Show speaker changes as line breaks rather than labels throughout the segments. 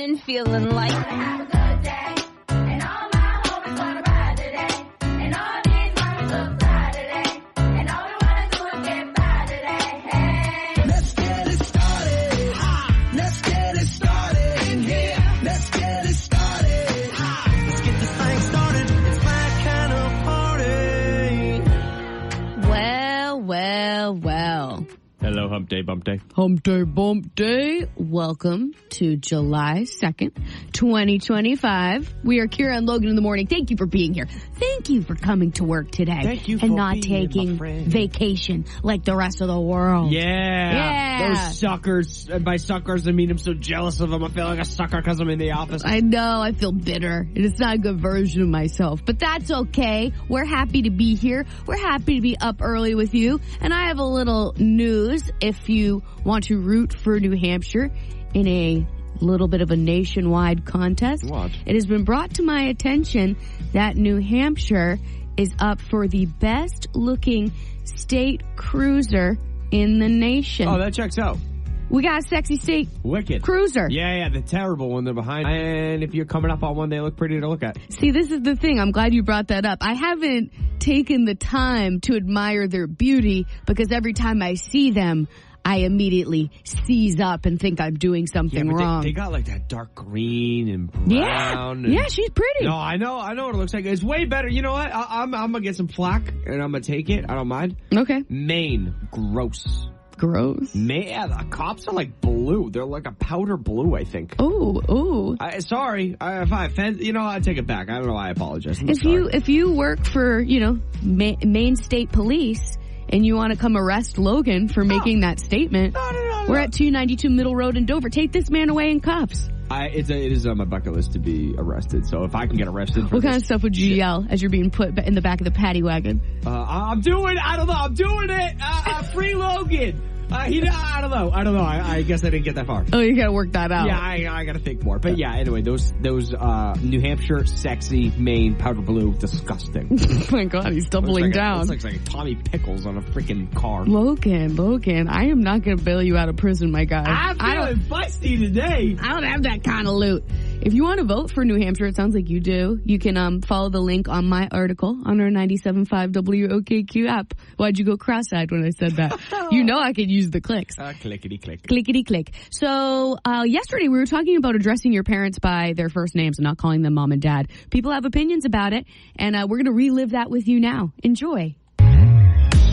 and feeling like have a good day. And all my homies wanna ride today. And all these mamas look fly today. And all we wanna do is get by today. Hey.
Let's get it started. Let's get it started in here. Let's get it started. Let's get this thing started. It's my kind of party.
Well.
Hello, Hump Day, Bump Day.
Hump Day, Bump Day. Welcome to July 2nd, 2025. We are Kira and Logan in the morning. Thank you for being here. Thank you for coming to work today.
Thank you
and
for
not
being
taking
here, my friend.
vacation like the rest of the world.
Yeah. Those suckers. And by suckers, I mean I'm so jealous of them. I feel like a sucker because I'm in the office.
I know. I feel bitter. And it's not a good version of myself. But that's okay. We're happy to be here. We're happy to be up early with you. And I have a little news. If you want to root for New Hampshire in a little bit of a nationwide contest,
What?
It has been brought to my attention that New Hampshire is up for the best looking state cruiser in the nation.
Oh, that checks out.
We got a sexy state
Wicked.
cruiser.
Yeah, the terrible one they're behind. And if you're coming up on one, they look pretty to look at.
See, this is the thing. I'm glad you brought that up. I haven't taken the time to admire their beauty because every time I see them, I immediately seize up and think I'm doing something wrong.
They got like that dark green and brown.
Yeah, she's pretty.
No, I know what it looks like. It's way better. You know what? I'm gonna get some flack and I'm gonna take it. I don't mind.
Okay.
Maine, gross.
Gross.
Yeah, the cops are like blue. They're like a powder blue, I think.
Ooh.
Sorry, if I offend, I take it back. I don't know why I apologize.
If you work for, Maine State Police and you want to come arrest Logan for making that statement,
No.
we're at 292 Middle Road in Dover. Take this man away in cuffs.
It is on my bucket list to be arrested. So if I can get arrested for
What kind
this
of stuff would you yell as you're being put in the back of the paddy wagon?
I'm doing it. Free Logan. I don't know. I guess I didn't get that far.
Oh, you gotta work that out.
Yeah, I gotta think more. But yeah, anyway, those New Hampshire, sexy, Maine, powder blue, disgusting.
Oh my God, he's doubling down.
It's like Tommy Pickles on a freaking car.
Logan, I am not gonna bail you out of prison, my guy.
I'm feeling feisty today.
I don't have that kind of loot. If you want to vote for New Hampshire, it sounds like you do. You can follow the link on my article on our 97.5 WOKQ app. Why'd you go cross-eyed when I said that? You know I could use the clicks.
Clickety-click.
Clickety-click. So, yesterday we were talking about addressing your parents by their first names and not calling them mom and dad. People have opinions about it, and we're going to relive that with you now. Enjoy.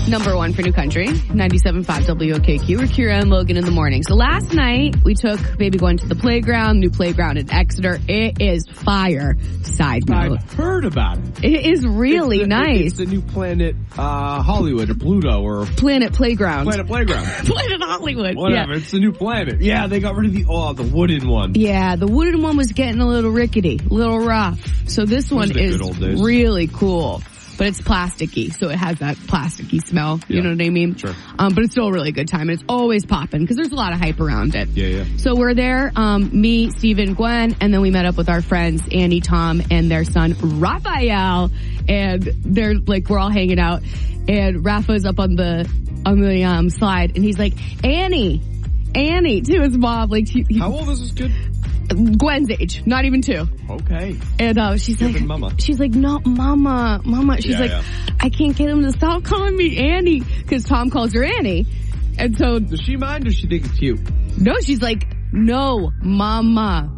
Number one for New Country, 97.5 WOKQ. We're Kira and Logan in the morning. So last night, we took baby Gwen to the playground, new playground in Exeter. It is fire. Side note.
I've heard about it.
It is really nice.
It's the new Planet Hollywood or Pluto or
Planet Playground.
Planet Playground.
Planet Hollywood.
Whatever.
Yeah.
It's the new planet. Yeah, they got rid of the wooden one.
Yeah, the wooden one was getting a little rickety, a little rough. So this one
the
is
good old days.
really cool. But it's plasticky, so it has that plasticky smell. You know what I mean?
Sure.
But it's still a really good time, and it's always popping because there's a lot of hype around it.
Yeah.
So we're there, me, Steven, Gwen, and then we met up with our friends Annie, Tom, and their son Raphael, and they're like we're all hanging out, and Rafa's up on the slide, and he's like Annie to his mom. Like,
How old is this kid?
Gwen's age, not even 2.
Okay.
And she's like, no, mama. She's I can't get him to stop calling me Annie because Tom calls her Annie. And so,
Does she mind or does she think it's cute?
no, she's like, no, mama.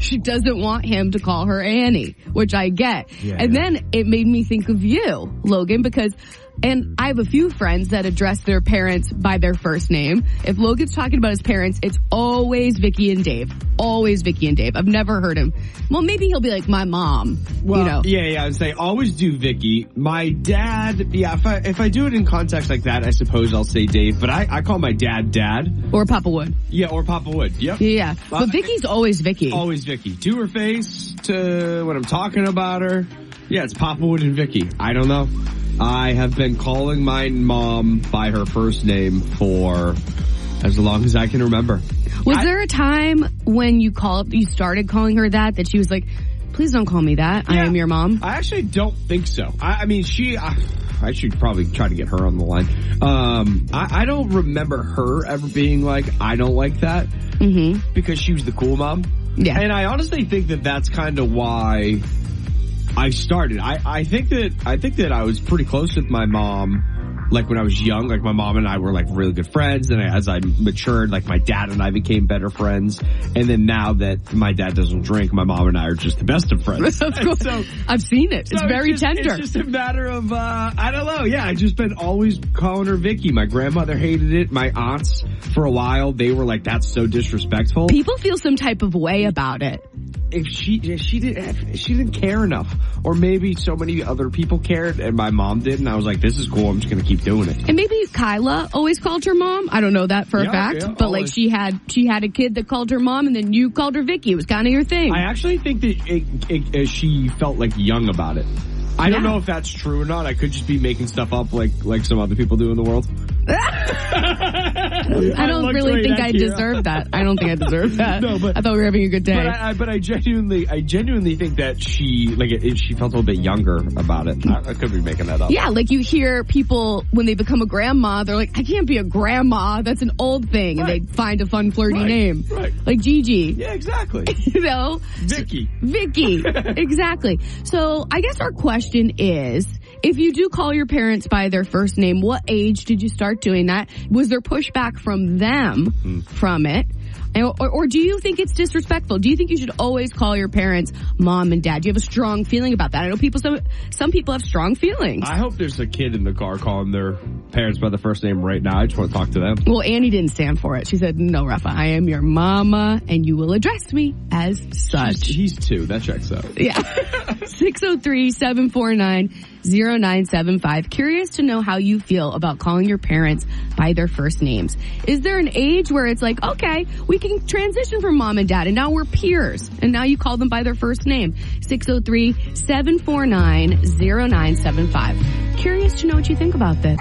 She doesn't want him to call her Annie, which I get. And then it made me think of you, Logan, because and I have a few friends that address their parents by their first name. If Logan's talking about his parents, it's always Vicky and Dave. Always Vicky and Dave. I've never heard him. Well, maybe he'll be like, my mom.
Well, yeah, I would say always do Vicky. My dad, if I do it in context like that, I suppose I'll say Dave, but I call my dad.
Or Papa Wood.
Yeah, or Papa Wood. Yep.
Yeah. But Vicky's always Vicky.
Always Vicky. To her face, to when I'm talking about her. Yeah, it's Papa Wood and Vicky. I don't know. I have been calling my mom by her first name for as long as I can remember.
Was there a time when you started calling her that she was like, please don't call me that. Yeah, I am your mom?
I actually don't think so. I mean, I should probably try to get her on the line. I don't remember her ever being like, I don't like that. Mm-hmm. Because she was the cool mom.
Yeah.
And I honestly think that that's kind of why I started. I think that I was pretty close with my mom. Like when I was young, like my mom and I were like really good friends. And as I matured, like my dad and I became better friends. And then now that my dad doesn't drink, my mom and I are just the best of friends.
Of course.
So,
I've seen it. It's very tender.
It's just a matter of, I don't know. Yeah, I've just been always calling her Vicky. My grandmother hated it. My aunts, for a while, they were like, that's so disrespectful.
People feel some type of way about it.
If she didn't care enough, or maybe so many other people cared and my mom did, and I was like, this is cool, I'm just gonna keep doing it.
And maybe Kyla always called her mom. I don't know that for a fact, but
always.
like she had a kid that called her mom, and then you called her Vicky. It was kind of your thing.
I actually think that she felt like young about it. I don't know if that's true or not. I could just be making stuff up like some other people do in the world.
I don't really think I deserve that. I don't think I deserve that.
No, but
I thought we were having a good day.
But I genuinely think that she felt a little bit younger about it. I could be making that up.
Yeah, like you hear people when they become a grandma, they're like, I can't be a grandma. That's an old thing,
Right.
and they find a fun flirty name,
Right.
like Gigi.
Yeah, exactly.
You know,
Vicky.
Exactly. So I guess our question is, if you do call your parents by their first name, what age did you start doing that? Was there pushback from them from it? Or do you think it's disrespectful? Do you think you should always call your parents mom and dad? Do you have a strong feeling about that? I know some people have strong feelings.
I hope there's a kid in the car calling their parents by the first name right now. I just want to talk to them.
Well, Annie didn't stand for it. She said, no, Rafa, I am your mama, and you will address me as such.
He's 2. That checks out.
Yeah. 603-749-0975. Curious to know how you feel about calling your parents by their first names. Is there an age where it's like, okay, we can transition from mom and dad, and now we're peers, and now you call them by their first name? 603-749-0975. Curious to know what you think about this.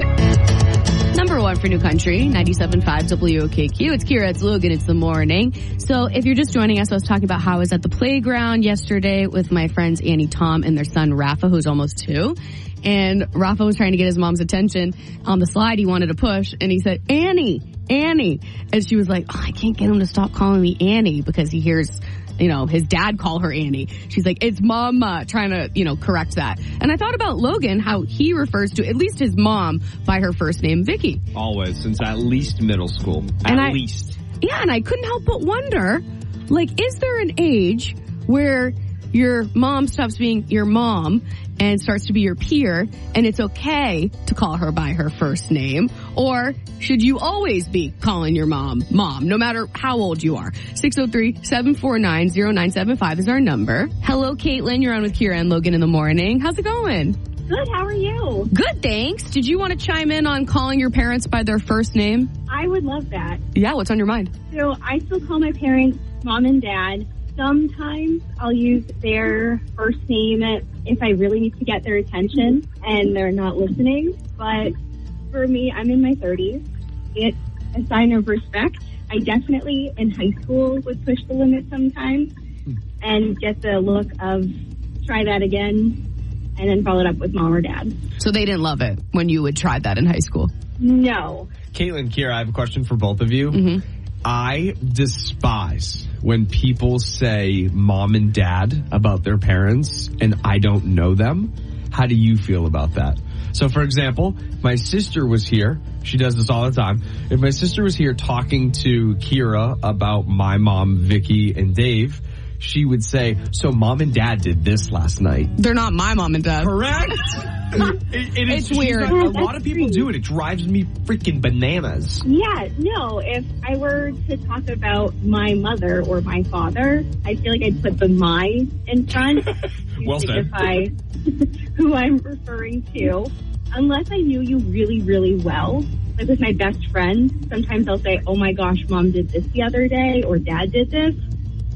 Number 1 for New Country, 97.5 WOKQ. It's Kira, it's Logan, it's the morning. So if you're just joining us, I was talking about how I was at the playground yesterday with my friends Annie, Tom, and their son Rafa, who's almost 2. And Rafa was trying to get his mom's attention on the slide. He wanted to push, and he said, Annie. And she was like, oh, I can't get him to stop calling me Annie because he hears, his dad call her Annie. She's like, it's mama, trying to, correct that. And I thought about Logan, how he refers to at least his mom by her first name, Vicky.
Always, since at least middle school.
And
at least.
Yeah, and I couldn't help but wonder, like, is there an age where your mom stops being your mom and starts to be your peer, and it's okay to call her by her first name? Or should you always be calling your mom, no matter how old you are? 603-749-0975 is our number. Hello, Caitlin. You're on with Kira and Logan in the morning. How's it going?
Good, how are you?
Good, thanks. Did you want to chime in on calling your parents by their first name?
I would love that.
Yeah, what's on your mind?
So I still call my parents mom and dad. Sometimes I'll use their first name if I really need to get their attention and they're not listening. But for me, I'm in my 30s. It's a sign of respect. I definitely, in high school, would push the limit sometimes and get the look of try that again and then follow it up with mom or dad.
So they didn't love it when you would try that in high school?
No.
Caitlin, Kira, I have a question for both of you.
Mm-hmm.
I despise when people say mom and dad about their parents and I don't know them. How do you feel about that? So, for example, my sister was here. She does this all the time. If my sister was here talking to Kira about my mom, Vicky, and Dave, she would say, so mom and dad did this last night.
They're not my mom and dad.
Correct?
It's weird.
A lot of people do it. It drives me freaking bananas.
Yeah, no, if I were to talk about my mother or my father, I feel like I'd put the my in front to
Well said.
signify who I'm referring to. Unless I knew you really, really well, like with my best friend, sometimes I'll say, oh my gosh, mom did this the other day, or dad did this,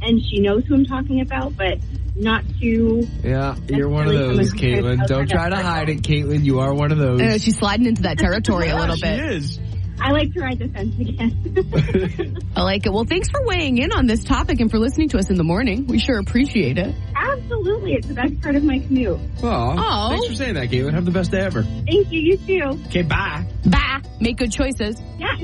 and she knows who I'm talking about, but not to...
Yeah, you're one of those, Caitlin. Don't try to hide it, Caitlin. You are one of those.
I know, she's sliding into that territory a little
She
bit.
is.
I like to ride the fence again.
I like it. Well, thanks for weighing in on this topic and for listening to us in the morning. We sure appreciate it.
Absolutely. It's the best part of my commute.
Aw,
Oh.
thanks for saying that, Caitlin. Have the best day ever.
Thank you. You too.
Okay, bye.
Bye. Make good choices.
Yeah.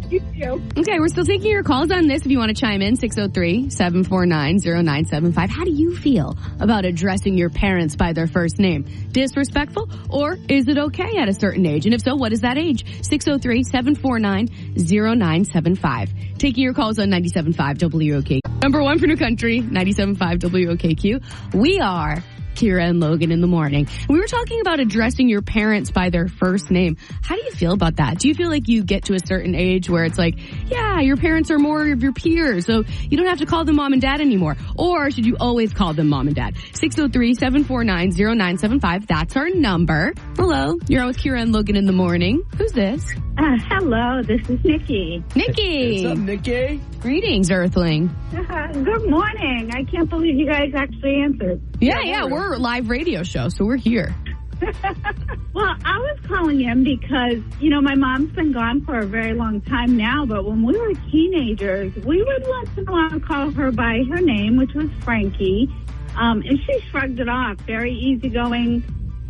You too.
Okay, we're still taking your calls on this if you want to chime in. 603-749-0975. How do you feel about addressing your parents by their first name? Disrespectful, or is it okay at a certain age? And if so, what is that age? 603-749-0975. Taking your calls on 97.5 WOKQ. Number one for New Country, 97.5 WOKQ. We are Kira and Logan in the morning. We were talking about addressing your parents by their first name. How do you feel about that? Do you feel like you get to a certain age where it's like, yeah, your parents are more of your peers, so you don't have to call them mom and dad anymore? Or should you always call them mom and dad? 603-749-0975. That's our number. Hello, you're on with Kira and Logan in the morning. Who's this?
Hello, this is Nikki.
Nikki.
What's up, Nikki?
Greetings, Earthling.
Good morning. I can't believe you guys actually answered.
Yeah, we're a live radio show, so we're here.
Well, I was calling in because, my mom's been gone for a very long time now, but when we were teenagers, we would once in a while call her by her name, which was Frankie, and she shrugged it off, very easygoing,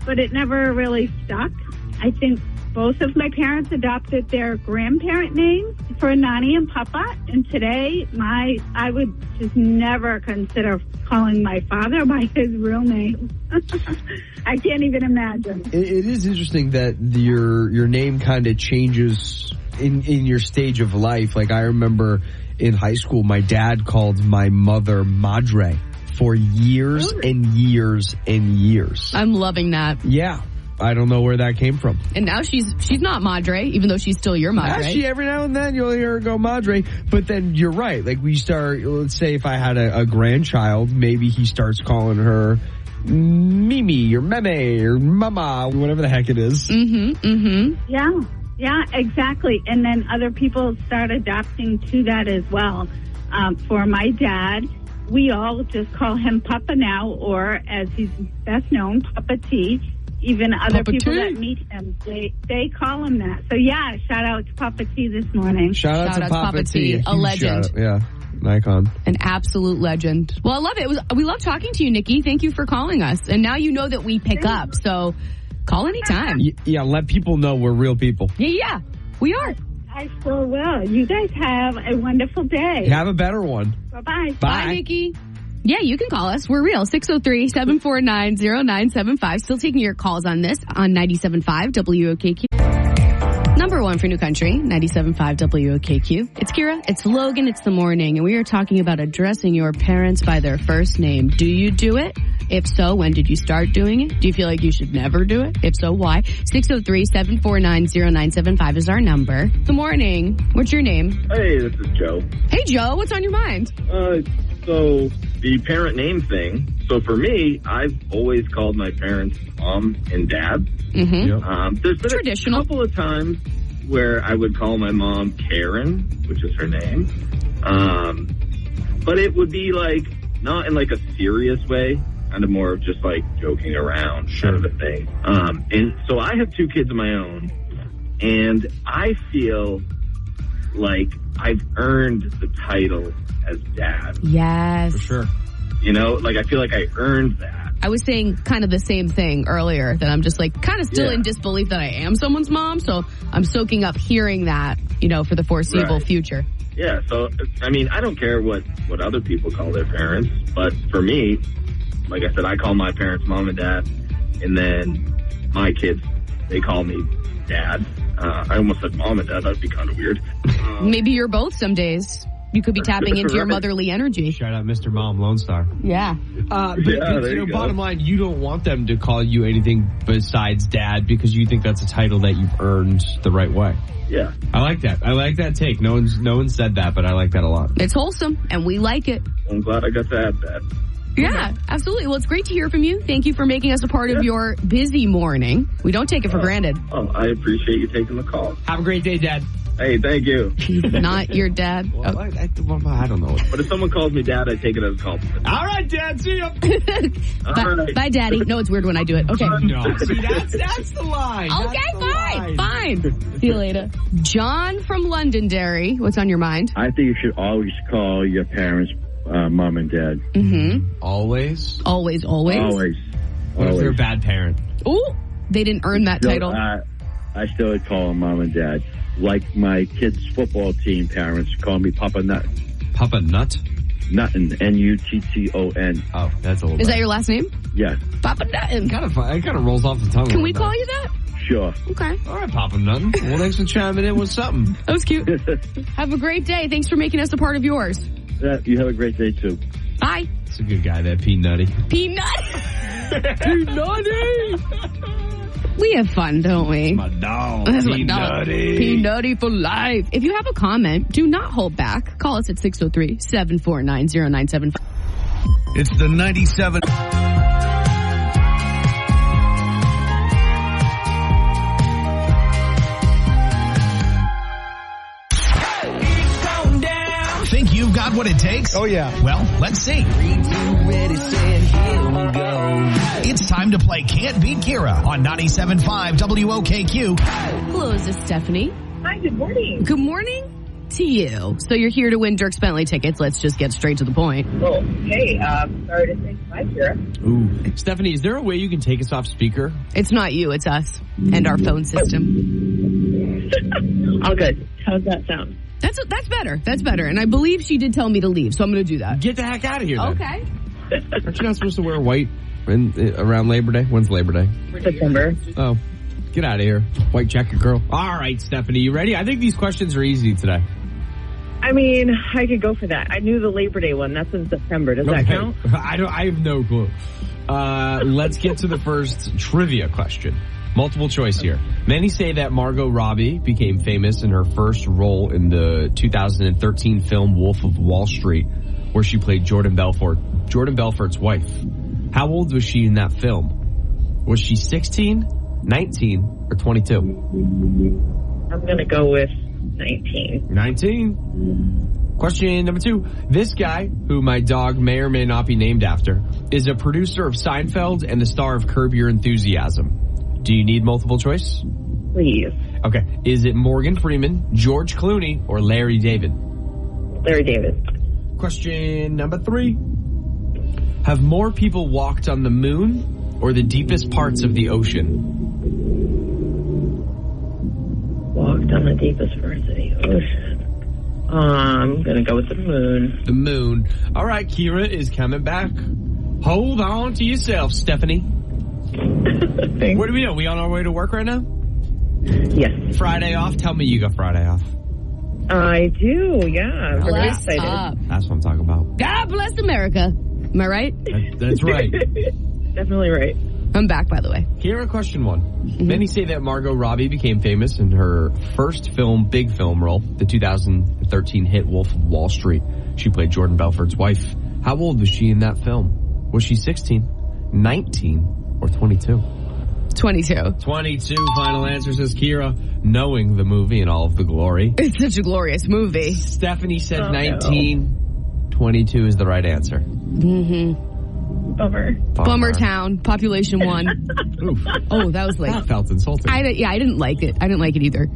but it never really stuck. I think both of my parents adopted their grandparent names for Nani and Papa, and today I would just never consider calling my father by his real name. I can't even imagine.
It is interesting that your name kind of changes in your stage of life. Like I remember in high school, my dad called my mother Madre for years and years and years.
I'm loving that.
Yeah. I don't know where that came from.
And now she's not Madre, even though she's still your Madre.
Actually, every now and then you'll hear her go Madre. But then you're right. Like we start, let's say if I had a grandchild, maybe he starts calling her Mimi or Meme or Mama, whatever the heck it is.
Yeah, exactly. And then other people start adapting to that as well. For my dad, we all just call him Papa now, or as he's best known, Papa T. Even other
Papa
people
T.
that meet him, they call him that. So yeah, shout out to Papa T this morning.
Shout out to Papa T.
A legend.
Yeah, an icon.
An absolute legend. Well, I love it. We love talking to you, Nikki. Thank you for calling us. And now you know that we pick up, so call anytime.
Yeah, let people know we're real people.
Yeah, we are.
I sure will. You guys have a wonderful day.
Have a better one.
Bye-bye.
Bye, Nikki. Yeah, you can call us. We're real. 603-749-0975. Still taking your calls on this on 97.5 WOKQ. Number one for New Country, 97.5 WOKQ. It's Kira, it's Logan, it's the morning, and we are talking about addressing your parents by their first name. Do you do it? If so, when did you start doing it? Do you feel like you should never do it? If so, why? 603-749-0975 is our number. Good morning. What's your name?
Hey, this is Joe.
Hey, Joe. What's on your mind?
So the parent name thing. So for me, I've always called my parents mom and dad.
Mm-hmm.
There's been
Traditional.
a couple of times where I would call my mom Karen, which is her name. But it would be like not in like a serious way, kind of more of just like joking around kind of a thing. And so I have two kids of my own, and I feel like I've earned the title as dad.
Yes.
For sure.
Like I feel like I earned that.
I was saying kind of the same thing earlier, that I'm just like kind of still in disbelief that I am someone's mom. So I'm soaking up hearing that, for the foreseeable future.
Yeah. So, I mean, I don't care what other people call their parents, but for me, like I said, I call my parents mom and dad, and then my kids, they call me dad. I almost said mom and dad. That'd be kind of weird.
Maybe you're both some days. You could be tapping into your motherly energy.
Shout out Mr. Mom, Lone Star.
Yeah.
But
there you go.
bottom line, you don't want them to call you anything besides dad because you think that's a title that you've earned the right way.
Yeah.
I like that. I like that take. No one said that, but I like that a lot.
It's wholesome, and we like it.
I'm glad I got to add that.
Yeah, absolutely. Well, it's great to hear from you. Thank you for making us a part of your busy morning. We don't take it for granted.
Oh, I appreciate you taking the call.
Have a great day, Dad.
Hey, thank you.
He's not your dad.
Well, I don't know.
But if someone calls me dad, I take it as a compliment.
All right, Dad. See ya.
Bye, Daddy. No, it's weird when I do it. Okay.
No, see, that's the line.
Okay, fine. See you later. John from Londonderry. What's on your mind?
I think you should always call your parents mom and dad.
Mm-hmm.
Always?
Always.
Always.
What if they're a bad parent?
Ooh, they didn't earn that title.
I still would call them mom and dad. Like my kids' football team parents call me Papa Nut.
Papa Nut?
Nutton, N-U-T-T-O-N.
Oh, that's a little
Is
bit.
that your last name?
Yeah,
Papa Nuttin.
It kind of rolls off the tongue. a
Can we
little
call
bit.
you that?
sure.
Okay.
All right, Papa Nuttin. Well, thanks for chiming in with something.
That was cute. Have a great day. Thanks for making us a part of yours.
You have a great day, too.
Bye.
It's a good guy, that Peanutty.
Peanut.
Peanutty!
We have fun, don't we?
My dog.
That's my dog.
Peanutty.
Peanutty for life. If you have a comment, do not hold back. Call us at 603-749-0975.
It's the 97.
Think you've got what it takes?
Oh, yeah.
Well, let's see. It's time to play Can't Beat Kira on 97.5 WOKQ.
Hello, is this Stephanie?
Hi, good morning.
Good morning to you. So you're here to win Dirks Bentley tickets. Let's just get straight to the point.
Well, hey, sorry to say goodbye, Kira.
Ooh. Stephanie, is there a way you can take us off speaker?
It's not you, it's us and our phone system.
All good. How's that sound?
That's better. That's better. And I believe she did tell me to leave, so I'm going to do that.
Get the heck out of here, then.
Okay.
Aren't you not supposed to wear white around Labor Day? When's Labor Day?
September.
Oh, get out of here. White jacket girl. All right, Stephanie, you ready? I think these questions are easy today.
I mean, I could go for that. I knew the Labor Day one. That's in September. Does that count?
I have no clue. Let's get to the first trivia question. Multiple choice here. Many say that Margot Robbie became famous in her first role in the 2013 film Wolf of Wall Street, where she played Jordan Belfort's wife. How old was she in that film? Was she 16, 19, or 22?
I'm going to go with 19.
19. Question number 2. This guy, who my dog may or may not be named after, is a producer of Seinfeld and the star of Curb Your Enthusiasm. Do you need multiple choice?
Please.
Okay. Is it Morgan Freeman, George Clooney, or Larry David?
Larry David.
Question number 3. Have more people walked on the moon or the deepest parts of the ocean?
Walked on the deepest parts of the ocean. I'm going to go with the moon.
The moon. All right, Kira is coming back. Hold on to yourself, Stephanie.
Thanks.
What do we know? We on our way to work right now?
Yes.
Friday off? Tell me you got Friday off.
I do, yeah. I'm very
Bless
excited.
up.
That's what I'm talking about.
God bless America. Am I right?
That's right.
Definitely right.
I'm back, by the way.
Kira, question 1. Many say that Margot Robbie became famous in her first big film role, the 2013 hit Wolf of Wall Street. She played Jordan Belfort's wife. How old was she in that film? Was she 16, 19, or 22?
22.
22, final answer, says Kira, knowing the movie and all of the glory.
It's such a glorious movie.
Stephanie said 19. 22 is the right answer.
Bummer.
Bummer Town, population 1.
Oof.
Oh, that was like...
That felt insulting.
I didn't like it. I didn't like it either.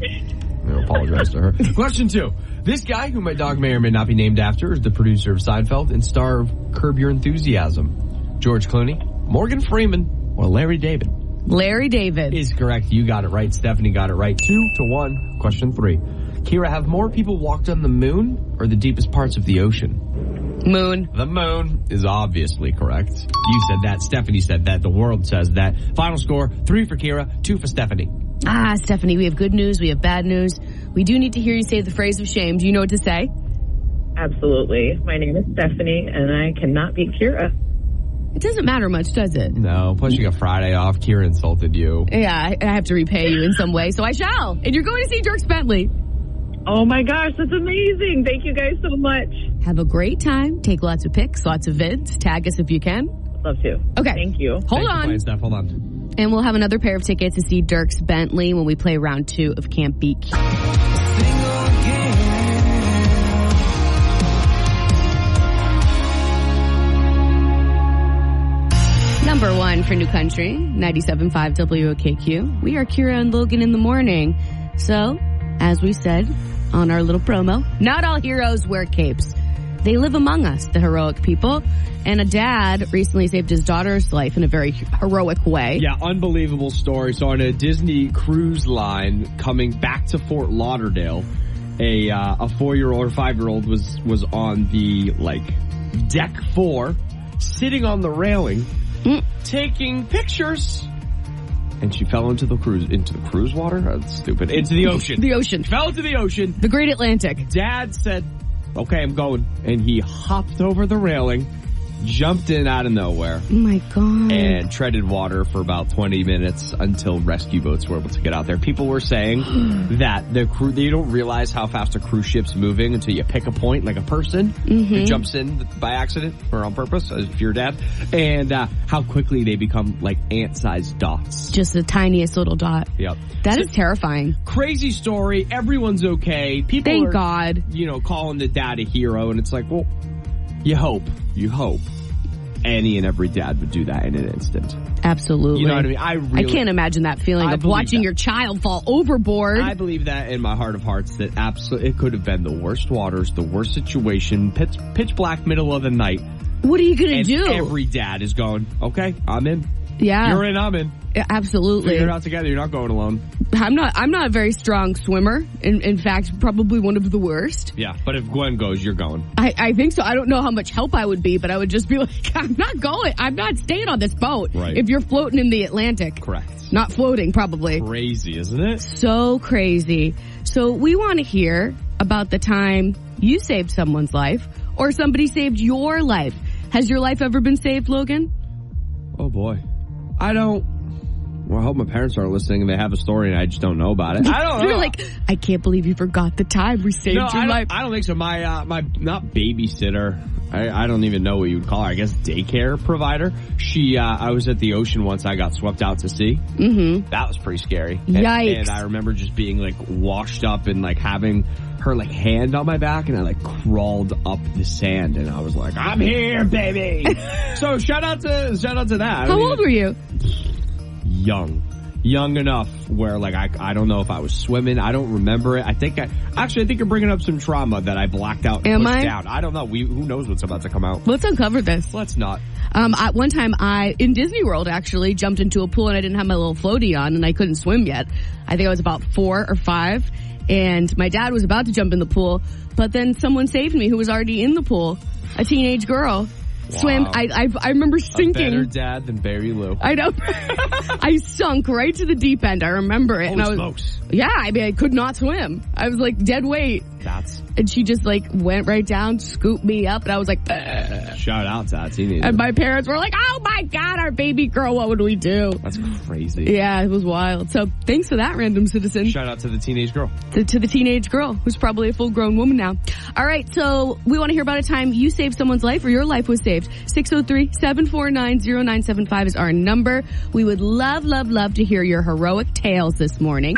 I apologize to her. Question 2. This guy, who my dog may or may not be named after, is the producer of Seinfeld and star of Curb Your Enthusiasm. George Clooney, Morgan Freeman, or Larry David?
Larry David.
Is correct. You got it right. Stephanie got it right. 2-1. Question 3. Kira, have more people walked on the moon or the deepest parts of the ocean?
Moon.
The moon is obviously correct. You said that. Stephanie said that. The world says that. Final score, 3 for Kira, 2 for Stephanie.
Stephanie, we have good news. We have bad news. We do need to hear you say the phrase of shame. Do you know what to say?
Absolutely. My name is Stephanie, and I cannot beat Kira.
It doesn't matter much, does it?
No, plus you got Friday off. Kira insulted you.
Yeah, I have to repay you in some way, so I shall. And you're going to see Dirks Bentley.
Oh my gosh, that's amazing. Thank you guys so much.
Have a great time. Take lots of pics, lots of vids. Tag us if you can.
Love to.
Okay.
Thank you.
Hold
Thanks for
on.
playing, Steph. Hold on.
And we'll have another pair of tickets to see Dirks Bentley when we play round 2 of Can't Beat. Number 1 for New Country, 97.5 WOKQ. We are Kira and Logan in the morning. So, as we said on our little promo, not all heroes wear capes. they live among us, the heroic people. And a dad recently saved his daughter's life in a very heroic way.
Yeah, unbelievable story. So on a Disney cruise line coming back to Fort Lauderdale, a 4-year-old or 5-year-old was on the deck 4, sitting on the railing, taking pictures. And she fell into the cruise water? That's stupid. Into the ocean.
The ocean.
Fell into the ocean.
The Great Atlantic.
Dad said, okay, I'm going. And he hopped over the railing, jumped in out of nowhere.
Oh my God.
And treaded water for about 20 minutes until rescue boats were able to get out there. People were saying that they don't realize how fast a cruise ship's moving until you pick a point, like a person who jumps in by accident or on purpose, if you're dad, and how quickly they become like ant-sized dots.
Just the tiniest little dot.
Yep.
That is terrifying.
Crazy story. Everyone's okay. People
Thank
are,
God.
Calling the dad a hero, and it's like, well, you hope any and every dad would do that in an instant.
Absolutely.
You know what I mean? I
can't imagine that feeling of watching your child fall overboard.
I believe that in my heart of hearts that absolutely it could have been the worst waters, the worst situation, pitch black, middle of the night.
What are you going to do?
Every dad is going, okay, I'm in.
Yeah.
You're in, I'm in.
Yeah, absolutely.
Figure it out together. You're not going alone.
I'm not a very strong swimmer. In fact, probably one of the worst.
Yeah, but if Gwen goes, you're going.
I think so. I don't know how much help I would be, but I would just be like, I'm not going. I'm not staying on this boat.
Right.
If you're floating in the Atlantic.
Correct.
Not floating, probably.
Crazy, isn't it?
So crazy. So we want to hear about the time you saved someone's life or somebody saved your life. Has your life ever been saved, Logan?
Oh, boy. Well, I hope my parents aren't listening and they have a story and I just don't know about it. I don't know.
You're like, I can't believe you forgot the time we saved your life.
I don't think so. My not babysitter. I don't even know what you would call her. I guess daycare provider. I was at the ocean once. I got swept out to sea. Mm-hmm. That was pretty scary.
Yikes.
And I remember just being like washed up and like having her like hand on my back, and I like crawled up the sand, and I was like, I'm here, baby. So shout out to that.
How old were you?
Young enough where like I don't know if I was swimming. I don't remember it. I think you're bringing up some trauma that I blacked out and pushed down. I don't know. Who knows what's about to come out.
Let's uncover this.
Let's not.
One time in Disney World actually jumped into a pool and I didn't have my little floaty on and I couldn't swim yet. I think I was about 4 or 5 and my dad was about to jump in the pool, but then someone saved me who was already in the pool. A teenage girl.
Wow.
Swim. I remember sinking.
A better dad than Barry Lou.
I know. I sunk right to the deep end. I remember it.
Holy smokes.
Yeah, I mean, I could not swim. I was like dead weight. And she just like went right down, scooped me up, and I was like, ugh.
Shout out to that teenager.
And my parents were like, oh my God, our baby girl, what would we do?
That's crazy.
Yeah, it was wild. So thanks for that, random citizen.
Shout out to the teenage girl.
To the teenage girl, who's probably a full-grown woman now. All right, so we want to hear about a time you saved someone's life or your life was saved. 603-749-0975 is our number. We would love, love, love to hear your heroic tales this morning.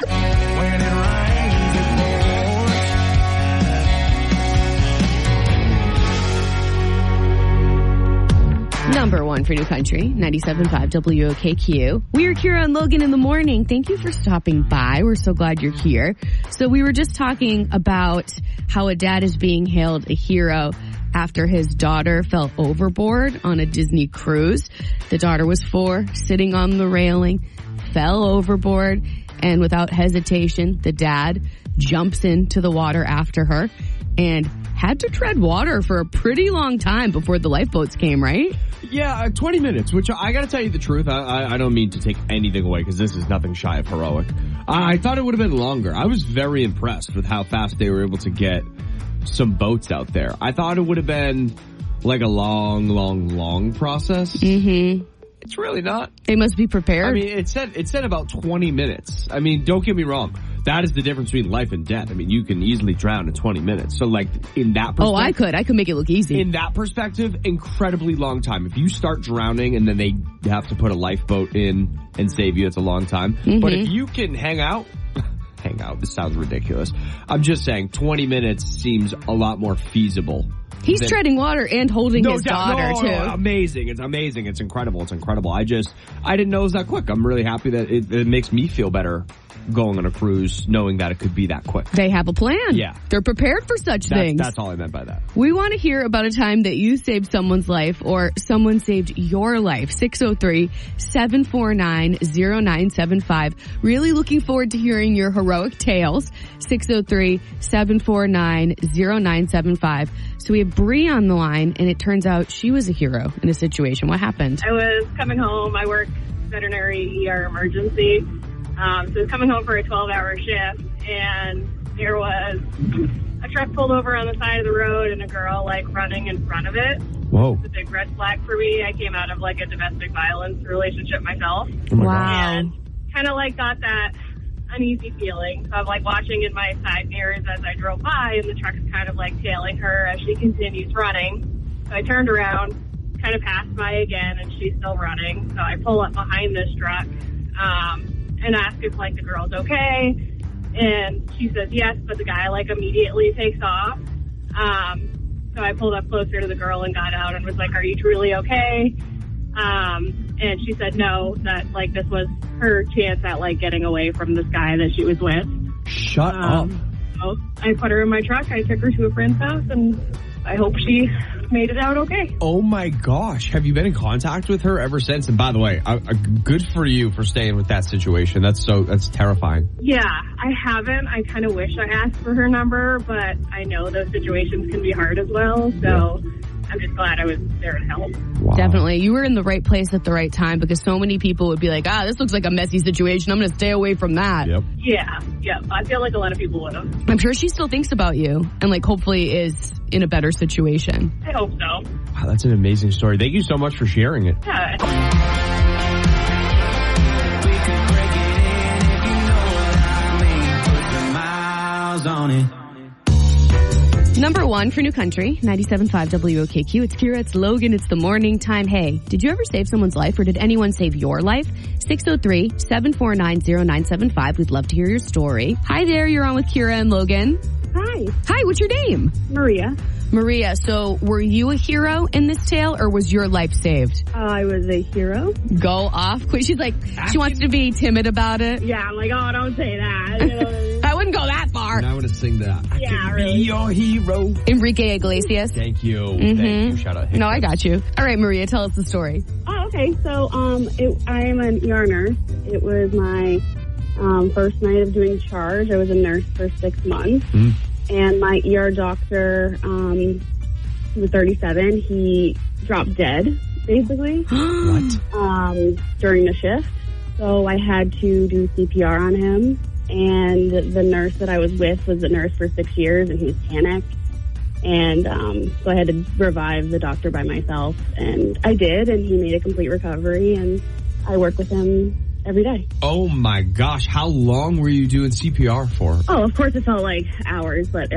Number 1 for New Country, 97.5 WOKQ. We are Kira and Logan in the morning. Thank you for stopping by. We're so glad you're here. So we were just talking about how a dad is being hailed a hero after his daughter fell overboard on a Disney cruise. The daughter was 4, sitting on the railing, fell overboard, and without hesitation, the dad jumps into the water after her and had to tread water for a pretty long time before the lifeboats came, right?
Yeah, 20 minutes, which I gotta tell you the truth. I don't mean to take anything away because this is nothing shy of heroic. I thought it would have been longer. I was very impressed with how fast they were able to get some boats out there. I thought it would have been like a long process. Mm-hmm. It's really not.
They must be prepared.
I mean, it said about 20 minutes. I mean, don't get me wrong. That is the difference between life and death. I mean, you can easily drown in 20 minutes. So, like, in that perspective...
Oh, I could make it look easy.
In that perspective, incredibly long time. If you start drowning and then they have to put a lifeboat in and save you, it's a long time. Mm-hmm. But if you can hang out, this sounds ridiculous. I'm just saying 20 minutes seems a lot more feasible.
He's treading water and holding his daughter, too.
Amazing. It's amazing. It's incredible. I didn't know it was that quick. I'm really happy that it makes me feel better going on a cruise knowing that it could be that quick.
They have a plan.
Yeah.
They're prepared for such things.
That's all I meant by that.
We want to hear about a time that you saved someone's life or someone saved your life. 603-749-0975. Really looking forward to hearing your heroic tales. 603-749-0975. So we have Bree on the line, and it turns out she was a hero in a situation. What happened?
I was coming home. I work veterinary ER emergency. So I was coming home for a 12-hour shift, and there was a truck pulled over on the side of the road and a girl, running in front of it.
Whoa.
It's a big red flag for me. I came out of, a domestic violence relationship myself.
Oh my
Wow.
And kind of, got that uneasy feeling. So I'm, watching in my side mirrors as I drove by, and the truck's kind of, tailing her as she continues running. So I turned around, kind of passed by again, and she's still running. So I pull up behind this truck, and ask if, the girl's okay. And she says yes, but the guy, immediately takes off. So I pulled up closer to the girl and got out and was like, are you truly okay? And she said no, that, this was her chance at, getting away from this guy that she was with.
Shut up.
So I put her in my truck. I took her to a friend's house, and I hope she made it out okay.
Oh my gosh. Have you been in contact with her ever since? And by the way, good for you for staying with that situation. That's terrifying.
Yeah, I haven't. I kind of wish I asked for her number, but I know those situations can be hard as well. So I'm just glad I was there to help.
Wow.
Definitely. You were in the right place at the right time, because so many people would be like, this looks like a messy situation. I'm going to stay away from that.
Yep.
Yeah. I feel like a lot of people would have.
I'm sure she still thinks about you and hopefully is in a better situation.
I hope so.
Wow, that's an amazing story. Thank you so much for sharing it.
Yeah.
Number one for New Country, 97.5 WOKQ. It's Kira, it's Logan, it's the morning time. Hey, did you ever save someone's life, or did anyone save your life? 603-749-0975. We'd love to hear your story. Hi there, you're on with Kira and Logan.
Hi,
Hi, what's your name?
Maria.
Maria, so were you a hero in this tale, or was your life saved?
I was a hero.
Go off. She's like, she wants to be timid about it.
Yeah, I'm like, oh, don't say that. You know what I mean?
I wouldn't go that far.
And I want to sing that.
Yeah, really.
Be your hero.
Enrique Iglesias.
Thank you.
Mm-hmm.
Thank you. Shout out.
No, I got you. All right, Maria, tell us the story.
Oh, okay. So, I'm an ER nurse. It was my first night of doing charge. I was a nurse for 6 months.
Mm.
And my ER doctor, he was 37. He dropped dead, basically.
What?
During the shift. So I had to do CPR on him. And the nurse that I was with was a nurse for 6 years, and he was panicked. And so I had to revive the doctor by myself. And I did, and he made a complete recovery. And I work with him every day.
Oh my gosh. How long were you doing CPR for?
Oh, of course it felt like hours, but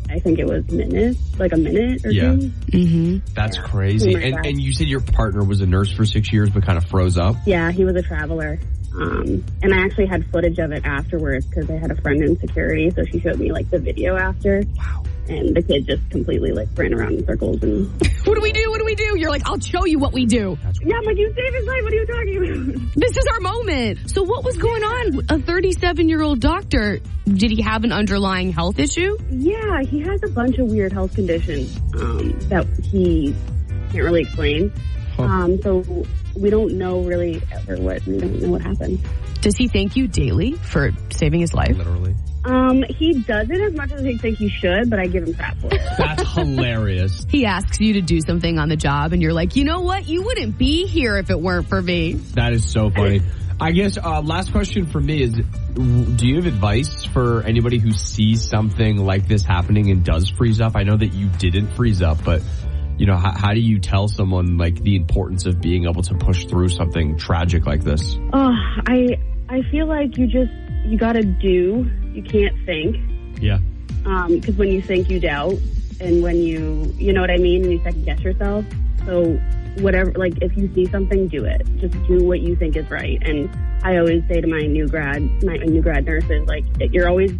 I think it was minutes, like a minute or
Yeah.
two.
Mm-hmm.
That's crazy.
Oh my God.
And you said your partner was a nurse for 6 years but kind of froze up?
Yeah, he was a traveler. And I actually had footage of it afterwards because I had a friend in security, so she showed me the video after.
Wow.
And the kid just completely ran around in circles. And
What do we do? What do we do? You're like, I'll show you what we do.
yeah, I'm like, you saved his life. What are you talking about?
This is our moment. So what was going on? A 37-year-old doctor, did he have an underlying health issue?
Yeah, he has a bunch of weird health conditions that he can't really explain. So we don't know really ever we don't know what happened.
Does he thank you daily for saving his life?
Literally.
He doesn't as much as I think he should, but I give him crap for it.
That's hilarious.
He asks you to do something on the job, and you're like, you know what? You wouldn't be here if it weren't for me.
That is so funny. I guess last question for me is, do you have advice for anybody who sees something like this happening and does freeze up? I know that you didn't freeze up, but how do you tell someone the importance of being able to push through something tragic like this?
Oh, I feel like you gotta do. You can't think.
Yeah.
Because when you think, you doubt, and when you know what I mean, and you second guess yourself. So whatever, if you see something, do it. Just do what you think is right. And I always say to my new grad nurses, you're always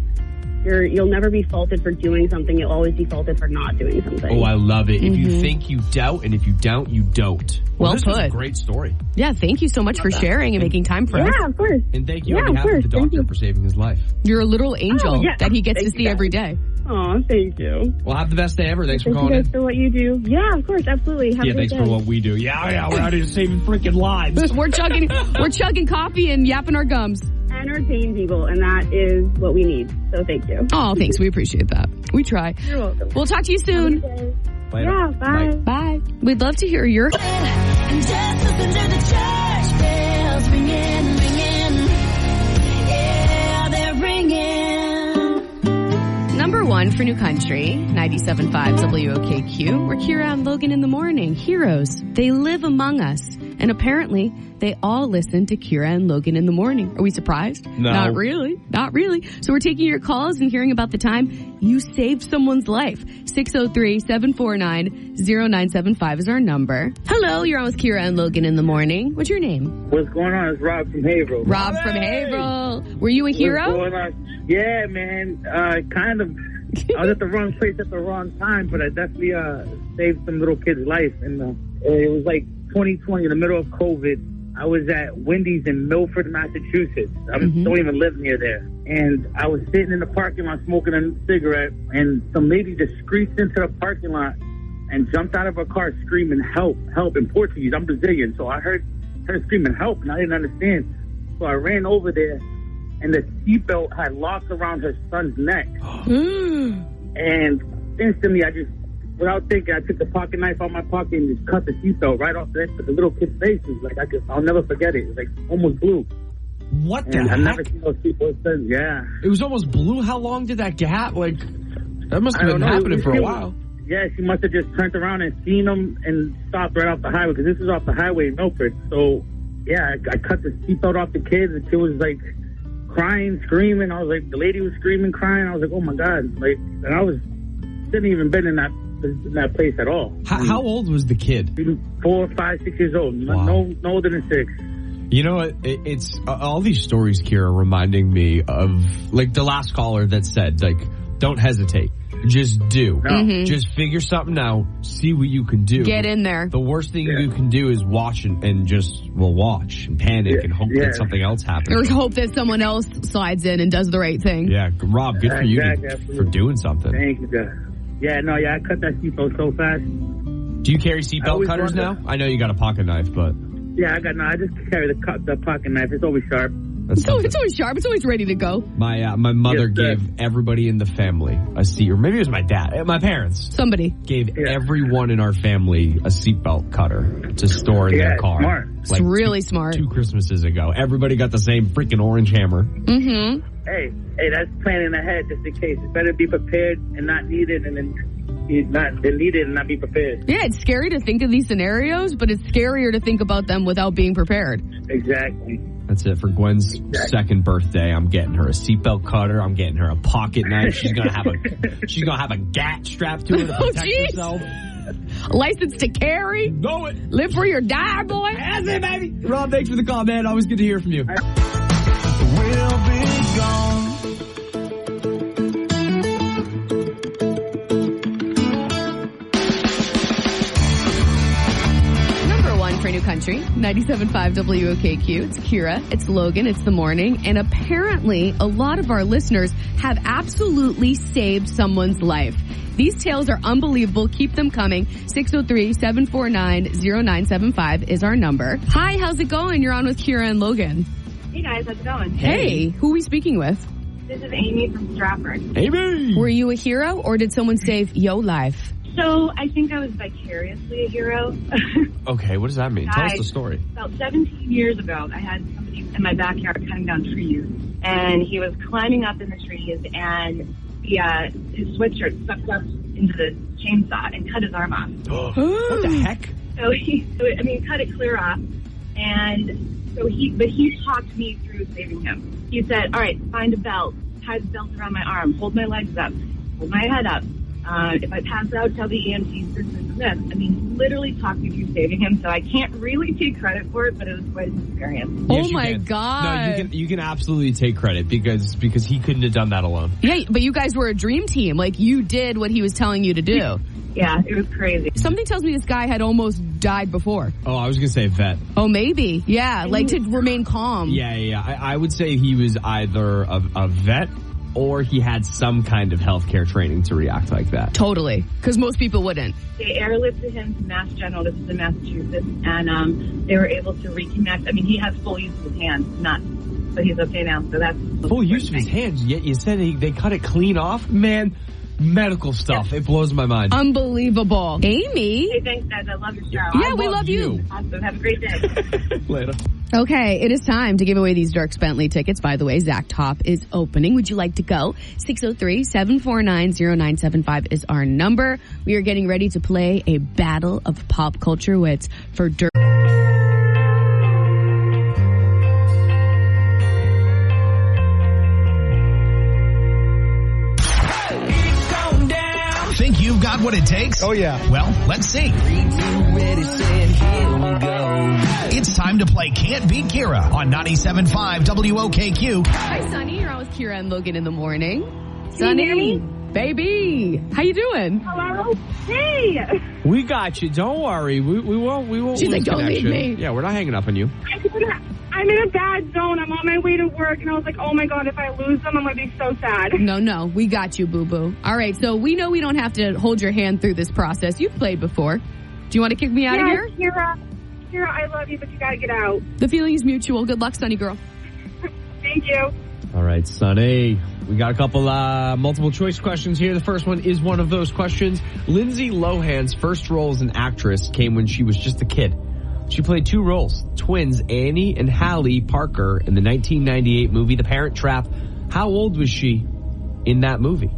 You'll never be faulted for doing something. You'll always be faulted for not doing something.
Oh, I love it. If you think, you doubt, and if you don't, you don't.
Well
this was a
put.
great story.
Yeah, thank you so much for sharing and making time for us.
Yeah, of course.
And thank you
Yeah,
on
of
behalf of
course.
the
Thank
doctor
you.
for saving his life.
You're a little angel
yeah.
that he gets to
Thank
see
you,
every
guys.
day.
Oh, thank you.
Well, have the best day ever. Thanks for
Thank you
calling
guys
in.
for what you do. Yeah, of course, absolutely. Have a
Yeah,
great
thanks
day.
for what we do. Yeah, we're out here saving freaking lives.
We're chugging coffee and yapping our gums.
Entertain people, and that is what we need. So thank you.
Oh, thanks. We appreciate that. We try.
You're welcome.
We'll talk to you soon.
Later.
Yeah, bye.
Bye. We'd love to hear your...
And just listen to the church bells ringing, ringing. Yeah, they're ringing.
Number one for New Country, 97.5 WOKQ. We're Kira and Logan in the morning. Heroes. They live among us. And apparently, they all listen to Kira and Logan in the morning. Are we surprised?
No.
Not really. Not really. So we're taking your calls and hearing about the time you saved someone's life. 603-749-0975 is our number. Hello, you're on with Kira and Logan in the morning. What's your name?
What's going on? It's Rob from Haverhill.
Rob from Haverhill. Were you a
What's
hero?
going on? Yeah, man. Kind of. I was at the wrong place at the wrong time, but I definitely saved some little kid's life. And it was like 2020, in the middle of COVID. I was at Wendy's in Milford, Massachusetts. I don't even live near there. And I was sitting in the parking lot smoking a cigarette, and some lady just screeched into the parking lot and jumped out of her car screaming, help, help, in Portuguese. I'm Brazilian, so I heard her screaming, help, and I didn't understand. So I ran over there, and the seatbelt had locked around her son's neck. And instantly, I just, without thinking, I took the pocket knife out of my pocket and just cut the seatbelt right off the little kid's face. It was like, I'll never forget it. It was like almost blue.
What the
And I've
heck?
never seen those people since. Yeah.
It was almost blue. How long did that gap? Like, that must have
I
been
don't know.
happening for a while.
Yeah, she must have just turned around and seen him and stopped right off the highway, because this is off the highway in Milford. So, yeah, I cut the seatbelt off the kid, and she was like crying, screaming. I was like, the lady was screaming, crying. I was like, oh my God. Like, and I didn't even been in that place at all.
How old was the kid?
4, 5, 6 years old.
Wow.
No older than 6.
You know what? It's all these stories, Kira, reminding me of like the last caller that said, like, don't hesitate. Just do.
No.
Just figure something out. See what you can do.
Get in there.
The worst thing you can do is watch and just watch and panic and hope that something else happens.
Or hope that someone else slides in and does the right thing.
Yeah, Rob, good for you
Exactly.
for doing something.
Thank you, God. Yeah, no, I cut that seatbelt so fast.
Do you carry
I
seatbelt
always
cutters
wonder-
now? I know you got a pocket knife, but
Yeah, I just carry the pocket knife. It's always sharp.
that's
It's
something.
always sharp. It's always ready to go.
My mother
Yes, sir.
gave everybody in the family a seat, or maybe it was my dad. My parents
Somebody.
gave everyone in our family a seatbelt cutter to store in their
Yeah,
car.
smart.
It's really smart.
2 Christmases ago. Everybody got the same freaking orange hammer.
Mm-hmm.
Hey, that's planning ahead just in case. It's better to be prepared and not need it, and then need it and not be prepared.
Yeah, it's scary to think of these scenarios, but it's scarier to think about them without being prepared.
Exactly.
That's it for Gwen's second birthday. I'm getting her a seatbelt cutter. I'm getting her a pocket knife. She's gonna have a gat strapped to her to
Oh,
protect
jeez.
herself.
License to carry.
Know it.
Live free or die, boy.
That's it, baby. Rob, thanks for the call, man. Always good to hear from you.
We'll be gone.
Number one for New Country, 97.5 WOKQ. It's Kira, it's Logan, it's the morning, and apparently a lot of our listeners have absolutely saved someone's life. These tales are unbelievable. Keep them coming. 603-749-0975 is our number. Hi, how's it going? You're on with Kira and Logan.
Hey guys, how's it going?
Hey, who are we speaking with?
This is Amy from Stratford.
Amy.
Were you a hero or did someone save your life?
So I think I was vicariously a hero.
Okay, what does that mean? Tell us the story.
About 17 years ago, I had somebody in my backyard cutting down trees, and he was climbing up in the trees, and his sweatshirt sucked up into the chainsaw and cut his arm off.
What the heck?
So he cut it clear off, and so he talked me through saving him. He said, all right, find a belt, tie the belt around my arm, hold my legs up, hold my head up,
If I pass out, tell the EMTs this and this. I mean, literally talk me through saving him, so I can't really take credit for it, but it was quite an experience.
Oh my God.
No, you can absolutely take credit because he couldn't have done that alone.
Yeah, but you guys were a dream team. Like, you did what he was telling you to do.
Yeah, it was crazy.
Something tells me this guy had almost died before.
Oh, I was going to say vet.
Oh, maybe. Yeah, like to remain calm.
Yeah. I would say he was either a vet or he had some kind of healthcare training to react like that.
Totally, because most people wouldn't.
They airlifted him to Mass General, this is in Massachusetts, and they were able to reconnect. I mean, he has full use of his hands, but he's okay now, so that's...
Full use of his hands, yet you said they cut it clean off? Man, medical stuff, It blows my mind.
Unbelievable. Amy?
Hey, thanks, guys, I love your show.
Yeah, we love you.
Awesome, have a great day.
Later.
Okay, it is time to give away these Dierks Bentley tickets. By the way, Zach Top is opening. Would you like to go? 603-749-0975 is our number. We are getting ready to play a battle of pop culture wits for Dierks.
Think you've got what it takes?
Oh, yeah.
Well, let's see. It's time to play Can't Beat Kira on 97.5 WOKQ.
Hi, Sonny. You're on with Kira and Logan in the morning.
Can you hear me?
Baby, how you doing?
Hello? Hey!
We got you. Don't worry. We won't
She's
lose
like, don't leave
connection.
me.
Yeah, we're not hanging up on you.
I'm in a bad zone. I'm on my way to work, and I was like, oh, my God, if I lose them, I'm going to be so sad.
No, we got you, boo-boo. All right, so we know we don't have to hold your hand through this process. You've played before. Do you want to kick me out of here?
Kira, I love you, but you got to get out.
The feeling is mutual. Good luck, Sonny girl.
Thank you.
All right, Sonny. We got a couple multiple choice questions here. The first one is one of those questions. Lindsay Lohan's first role as an actress came when she was just a kid. She played two roles, twins Annie and Hallie Parker, in the 1998 movie The Parent Trap. How old was she in that movie?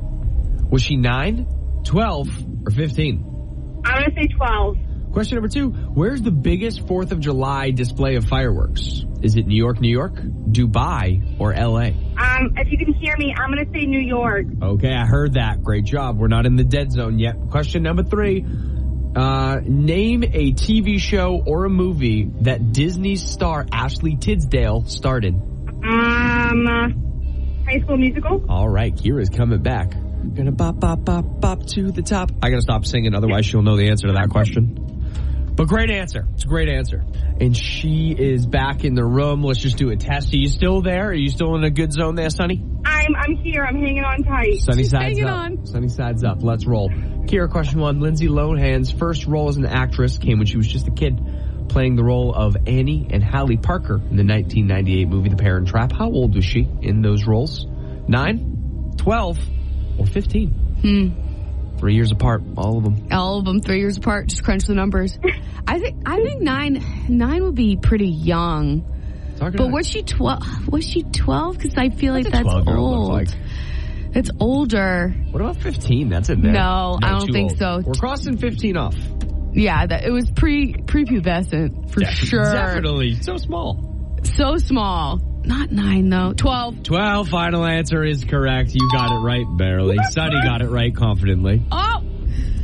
Was she 9, 12, or 15?
I'm going to say 12.
Question number 2. Where's the biggest 4th of July display of fireworks? Is it New York, Dubai, or L.A.?
If you can hear me, I'm going to say New York.
Okay, I heard that. Great job. We're not in the dead zone yet. Question number 3. Name a TV show or a movie that Disney's star Ashley Tisdale starred in.
High School Musical.
All right, Kira's coming back. Gonna bop, bop, bop, bop to the top. I gotta stop singing, otherwise she'll know the answer to that question. But great answer. It's a great answer. And she is back in the room. Let's just do a test. Are you still there? Are you still in a good zone there, Sonny?
I'm here. I'm hanging on tight.
Sunny
She's
sides
hanging
up.
on.
Sunny sides up. Let's roll. Kira, question 1. Lindsay Lohan's first role as an actress came when she was just a kid, playing the role of Annie and Hallie Parker in the 1998 movie The Parent Trap. How old was she in those roles? 9, 12, or 15? 3 years apart, all of them.
All of them 3 years apart. Just crunch the numbers. I think 9 would be pretty young. But was she 12? Was she 12? Because I feel like that's old.
Like.
It's older.
What about 15? That's in there.
No, I don't think so.
We're crossing 15 off.
Yeah, it was prepubescent for sure.
Definitely. So small.
So small. Not 9 though. 12.
12. Final answer is correct. You got it right, barely. Sonny got it right confidently.
Oh!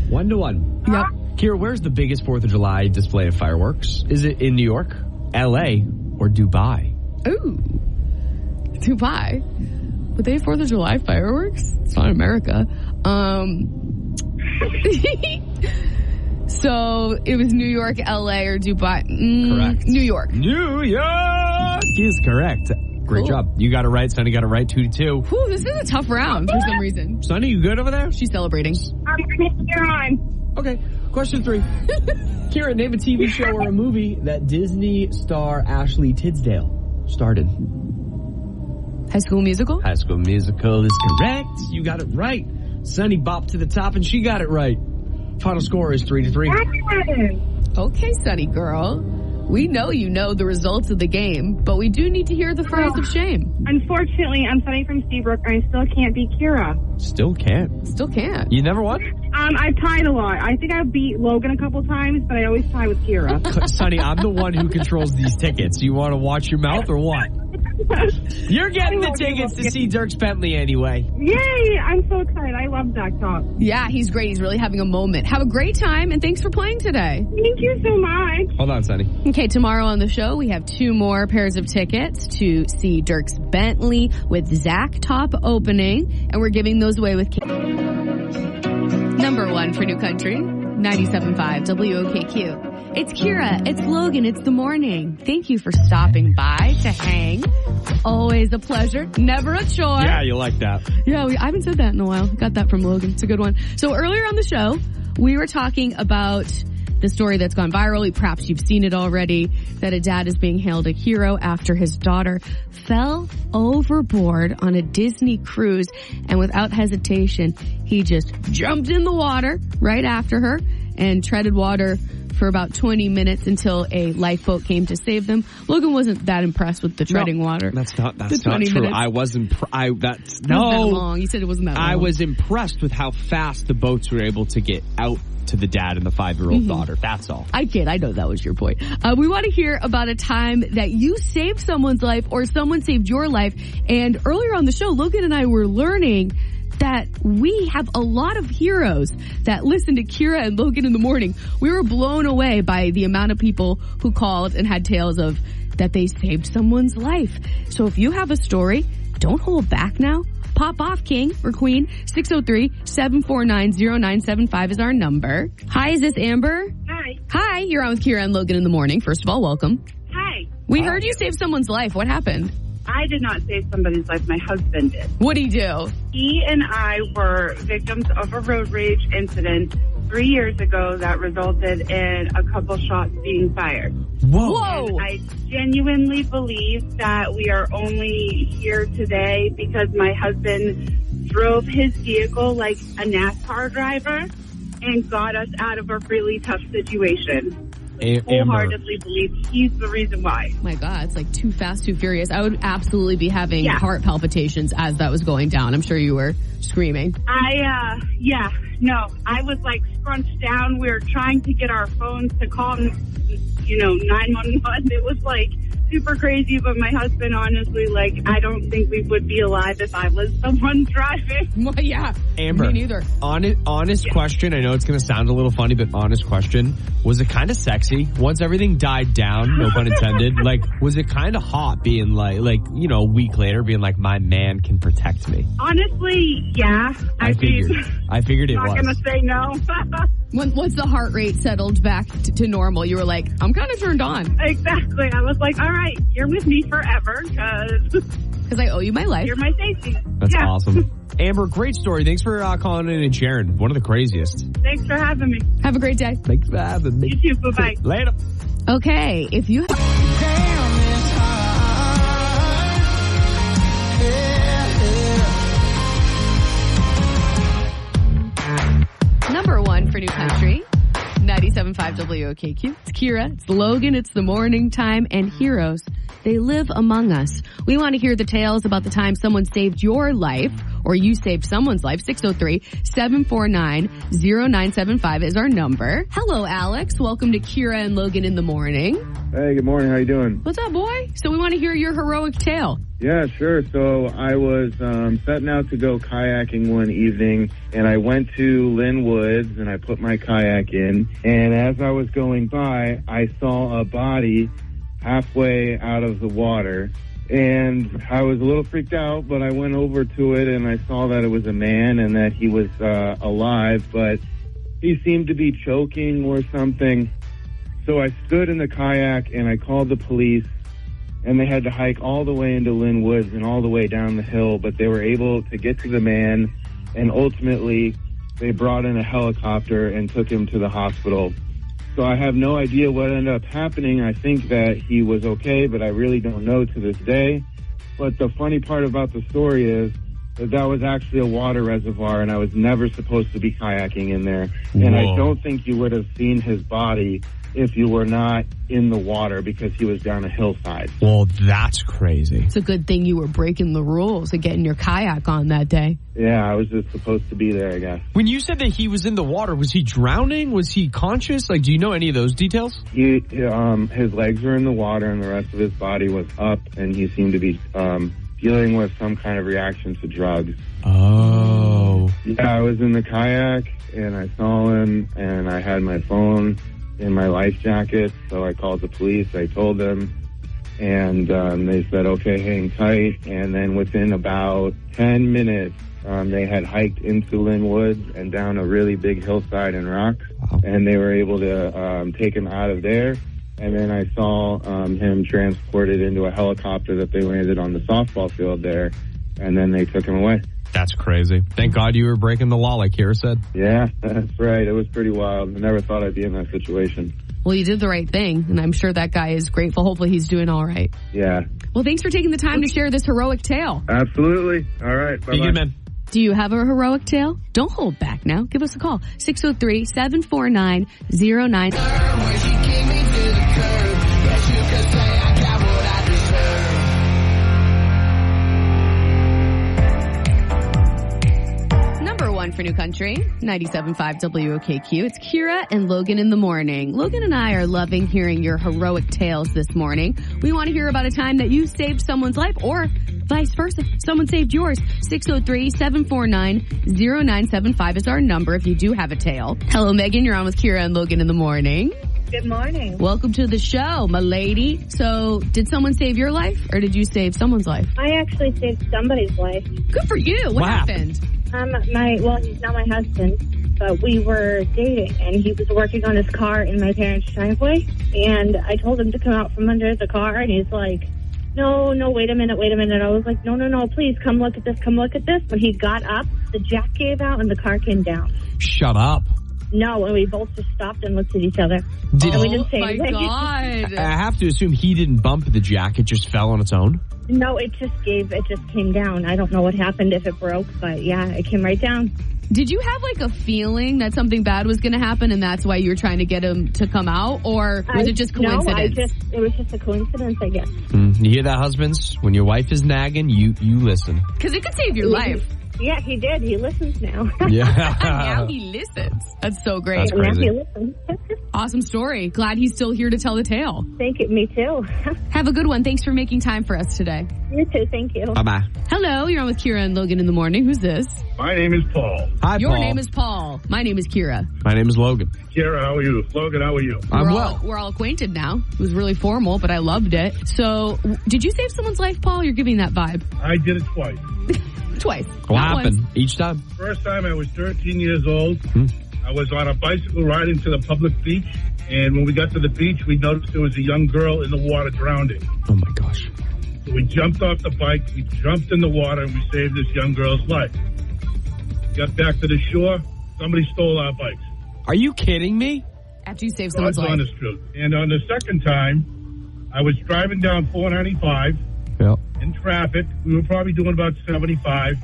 1-1.
Yep.
Kira, where's the biggest 4th of July display of fireworks? Is it in New York, L.A., or Dubai?
Ooh. Dubai. Would they have 4th of July fireworks? It's not America. So it was New York, L.A., or Dubai.
Correct.
New York.
New York is correct. Great job. You got it right. Sonny got it right. 2-2.
Whew, this is a tough round for some reason.
Sonny, you good over there?
She's celebrating.
You're on.
Okay. Question 3. Kira, name a TV show or a movie that Disney star Ashley Tisdale starred in.
High School Musical?
High School Musical is correct. You got it right. Sonny bopped to the top and she got it right. Final score is 3-3.
Okay, Sonny girl. We know you know the results of the game, but we do need to hear the phrase of shame.
Unfortunately, I'm Sunny from Seabrook, and I still can't beat Kira.
Still can't.
Still can't.
You never won?
I've tied a lot. I think I've beat Logan a couple times, but I always tie with Kira.
Sonny, I'm the one who controls these tickets. You want to watch your mouth or what? You're getting the
love you,
tickets to
Logan.
see Dierks Bentley anyway.
Yay! I'm so excited. I love Zach Talk.
Yeah, he's great. He's really having a moment. Have a great time, and thanks for playing today.
Thank you so much.
Hold on, Sonny.
Okay, tomorrow on the show, we have 2 more pairs of tickets to see Dierks Bentley with Zach Top opening, and we're giving those away with number 1 for New Country, 97.5 WOKQ. It's Kira, it's Logan, it's the morning. Thank you for stopping by to hang. Always a pleasure, never a chore.
Yeah, you like that.
Yeah, I haven't said that in a while. Got that from Logan. It's a good one. So earlier on the show, we were talking about the story that's gone viral. Perhaps you've seen it already, that a dad is being hailed a hero after his daughter fell overboard on a Disney cruise, and without hesitation, he just jumped in the water right after her and treaded water for about 20 minutes until a lifeboat came to save them. Logan wasn't that impressed with the treading water.
That's not
The
true.
20 minutes.
I wasn't. That's
It wasn't that
no.
long. You said it wasn't that long.
I was impressed with how fast the boats were able to get out to the dad and the 5-year-old daughter. That's all.
I kid. I know that was your point. We want to hear about a time that you saved someone's life or someone saved your life. And earlier on the show, Logan and I were learning that we have a lot of heroes that listen to Kira and Logan in the morning. We were blown away by the amount of people who called and had tales of that they saved someone's life. So if you have a story, don't hold back now. Pop off, King or Queen. 603-749-0975 is our number. Hi, is this Amber?
Hi.
Hi, you're on with Kira and Logan in the morning. First of all, welcome.
Hi.
We heard you saved someone's life. What happened?
I did not save somebody's life. My husband did.
What'd he do?
He and I were victims of a road rage incident 3 years ago that resulted in a couple shots being fired.
Whoa.
And I genuinely believe that we are only here today because my husband drove his vehicle like a NASCAR driver and got us out of a really tough situation. Wholeheartedly believe he's the reason why.
My God, it's like Too Fast, Too Furious. I would absolutely be having heart palpitations as that was going down. I'm sure you were screaming.
I was like scrunched down. We were trying to get our phones to call, 911. It was like super crazy, but my husband, honestly, I don't think we would be alive if I was the one driving.
Well, yeah.
Amber,
Me neither.
Honest question. I know it's going to sound a little funny, but honest question. Was it kind of sexy? Once everything died down, no pun intended, was it kind of hot being a week later being like, my man can protect me?
Honestly, yeah.
I figured it
not
was.
going to say no.
Once the heart rate settled back to normal, you were like, I'm kind of turned on.
Exactly. I was like, all right, you're with me forever
because I owe you my life.
You're my safety.
That's awesome. Amber, great story. Thanks for calling in and sharing. One of the craziest.
Thanks for having me.
Have a great day.
Thanks for having me.
You too. Bye-bye.
Later.
Okay, if you number 1 for New Country, 97.5 WOKQ. It's Kira, it's Logan, it's the morning time, and heroes, they live among us. We want to hear the tales about the time someone saved your life, or you saved someone's life. 603-749-0975 is our number. Hello, Alex. Welcome to Kira and Logan in the morning.
Hey, good morning. How you doing?
What's up, boy? So we want to hear your heroic tale.
Yeah, sure. So I was setting out to go kayaking one evening, and I went to Lynn Woods, and I put my kayak in. And as I was going by, I saw a body halfway out of the water. And I was a little freaked out, but I went over to it, and I saw that it was a man and that he was alive, but he seemed to be choking or something. So I stood in the kayak, and I called the police. And they had to hike all the way into Lynn Woods and all the way down the hill, but they were able to get to the man, and ultimately they brought in a helicopter and took him to the hospital. So I have no idea what ended up happening. I think that he was okay, but I really don't know to this day. But the funny part about the story is that was actually a water reservoir, and I was never supposed to be kayaking in there. And I don't think you would have seen his body if you were not in the water because he was down a hillside.
Well, that's crazy.
It's a good thing you were breaking the rules of getting your kayak on that day.
Yeah, I was just supposed to be there, I guess.
When you said that he was in the water, was he drowning? Was he conscious? Like, do you know any of those details?
His legs were in the water and the rest of his body was up, and he seemed to be dealing with some kind of reaction to drugs.
Oh.
Yeah, I was in the kayak, and I saw him, and I had my phone in my life jacket, so I called the police. I told them, and they said, okay, hang tight. And then within about 10 minutes, they had hiked into Lynn Woods and down a really big hillside and rocks, and they were able to take him out of there. And then I saw him transported into a helicopter that they landed on the softball field there, and then they took him away.
That's crazy. Thank God you were breaking the law, like Kira said.
Yeah, that's right. It was pretty wild. I never thought I'd be in that situation.
Well, you did the right thing, and I'm sure that guy is grateful. Hopefully he's doing all right.
Yeah.
Well, thanks for taking the time to share this heroic tale.
Absolutely. All right. Bye-bye.
Be good, man.
Do you have a heroic tale? Don't hold back now. Give us a call. 603-749-09. For New Country, 97.5 WOKQ. It's Kira and Logan in the morning. Logan and I are loving hearing your heroic tales this morning. We want to hear about a time that you saved someone's life or vice versa. Someone saved yours. 603-749-0975 is our number if you do have a tale. Hello, Megan. You're on with Kira and Logan in the morning.
Good morning.
Welcome to the show, my lady. So, did someone save your life or did you save someone's life?
I actually saved somebody's life.
Good for you. What happened?
He's not my husband, but we were dating, and he was working on his car in my parents' driveway, and I told him to come out from under the car, and he's like, no, wait a minute. I was like, no, please, come look at this. When he got up, the jack gave out, and the car came down.
Shut up.
No, and we both just stopped and looked at each other.
And
we didn't say anything.
God.
I have to assume he didn't bump the jack. It just fell on its own.
No, it just came down. I don't know what happened if it broke, but yeah, it came right down.
Did you have like a feeling that something bad was going to happen and that's why you were trying to get him to come out? Or was it just coincidence?
No, it was just a coincidence, I guess.
You hear that, husbands? When your wife is nagging, you listen.
Because it could save your life.
Yeah, he did. He listens now.
Yeah.
Now he listens. That's so great.
That's crazy.
Now he listens.
Awesome story. Glad he's still here to tell the tale.
Thank you. Me too.
Have a good one. Thanks for making time for us today.
You too. Thank you.
Bye-bye.
Hello, you're on with Kira and Logan in the morning. Who's this?
My name is Paul.
Hi,
Your
Paul.
name is Paul. My name is Kira.
My name is Logan.
Kira, how are you? Logan, how are you?
We're all acquainted now. It was really formal, but I loved it. So, did you save someone's life, Paul? You're giving that vibe.
I did it twice.
Twice.
What happened? Each time?
First time I was 13 years old. I was on a bicycle riding to the public beach, and when we got to the beach, we noticed there was a young girl in the water drowning.
Oh my gosh.
So we jumped off the bike, we jumped in the water, and we saved this young girl's life. Got back to the shore, somebody stole our bikes.
Are you kidding me?
After you saved someone's life.
That's honest truth. And on the second time, I was driving down 495 in traffic. We were probably doing about 75,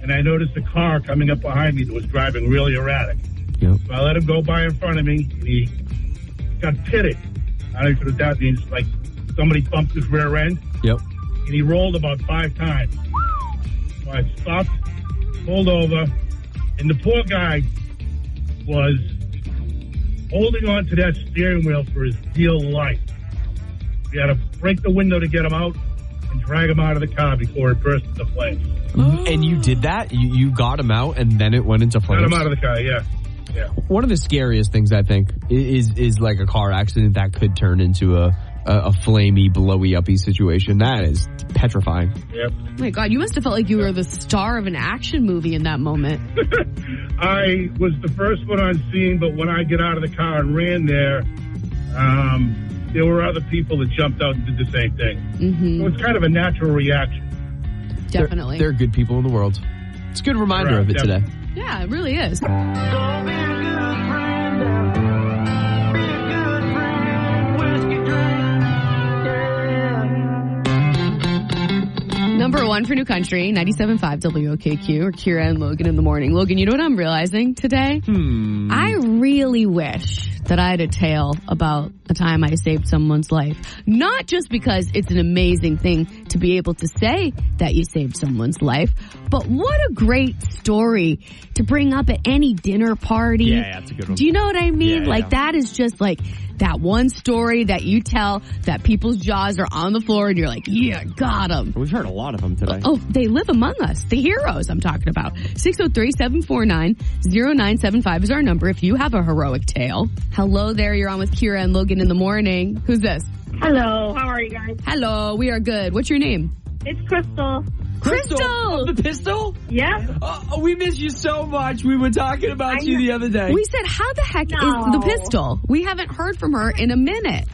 and I noticed a car coming up behind me that was driving really erratic.
Yep.
So I let him go by in front of me, and he got pitted. I don't know if that means like somebody bumped his rear end.
Yep.
And he rolled about 5 times. So I stopped, pulled over, and the poor guy was holding on to that steering wheel for his dear life. We had to break the window to get him out and drag him out of the car before it burst into flames.
And you did that? You got him out and then it went into flames?
Got him out of the car, yeah.
One of the scariest things, I think, is like a car accident that could turn into a flamey, blowy-uppy situation. That is petrifying.
Yep.
Oh my God, you must have felt like you were the star of an action movie in that moment.
I was the first one on scene, but when I get out of the car and ran there were other people that jumped out and did the same thing.
Mm-hmm.
So it's kind of a natural reaction.
Definitely.
There are good people in the world. It's a good reminder of it today.
Yeah, it really is. Number one for New Country, 97.5 WOKQ, or Kira and Logan in the morning. Logan, you know what I'm realizing today? I really wish that I had a tale about a time I saved someone's life. Not just because it's an amazing thing to be able to say that you saved someone's life, but what a great story to bring up at any dinner party.
Yeah, that's a good one.
Do you know what I mean?
Yeah, yeah.
That is just like that one story that you tell that people's jaws are on the floor and you're like, yeah, got them.
We've heard a lot of them today.
Oh, they live among us. The heroes I'm talking about. 603-749-0975 is our number if you have a heroic tale. Hello there. You're on with Kira and Logan in the morning. Who's this?
Hello. How are you guys?
Hello. We are good. What's your name?
It's Crystal.
Crystal!
Of the pistol?
Yeah.
Oh, we miss you so much. We were talking about you the other day.
We said, how the heck is the pistol? We haven't heard from her in a minute.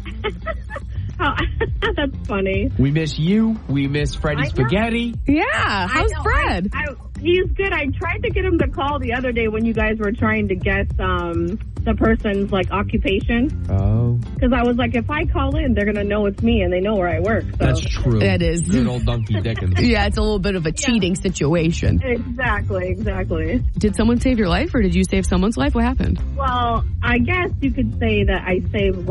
Oh, that's funny.
We miss you. We miss Freddie Spaghetti.
Yeah. How's Fred?
He's good. I tried to get him to call the other day when you guys were trying to guess the person's occupation.
Oh.
Because I was like, if I call in, they're going to know it's me and they know where I work. So.
That's true.
That is.
Good old Donkey Dickens.
Yeah, it's a little bit of a cheating situation.
Exactly.
Did someone save your life or did you save someone's life? What happened?
Well, I guess you could say that I saved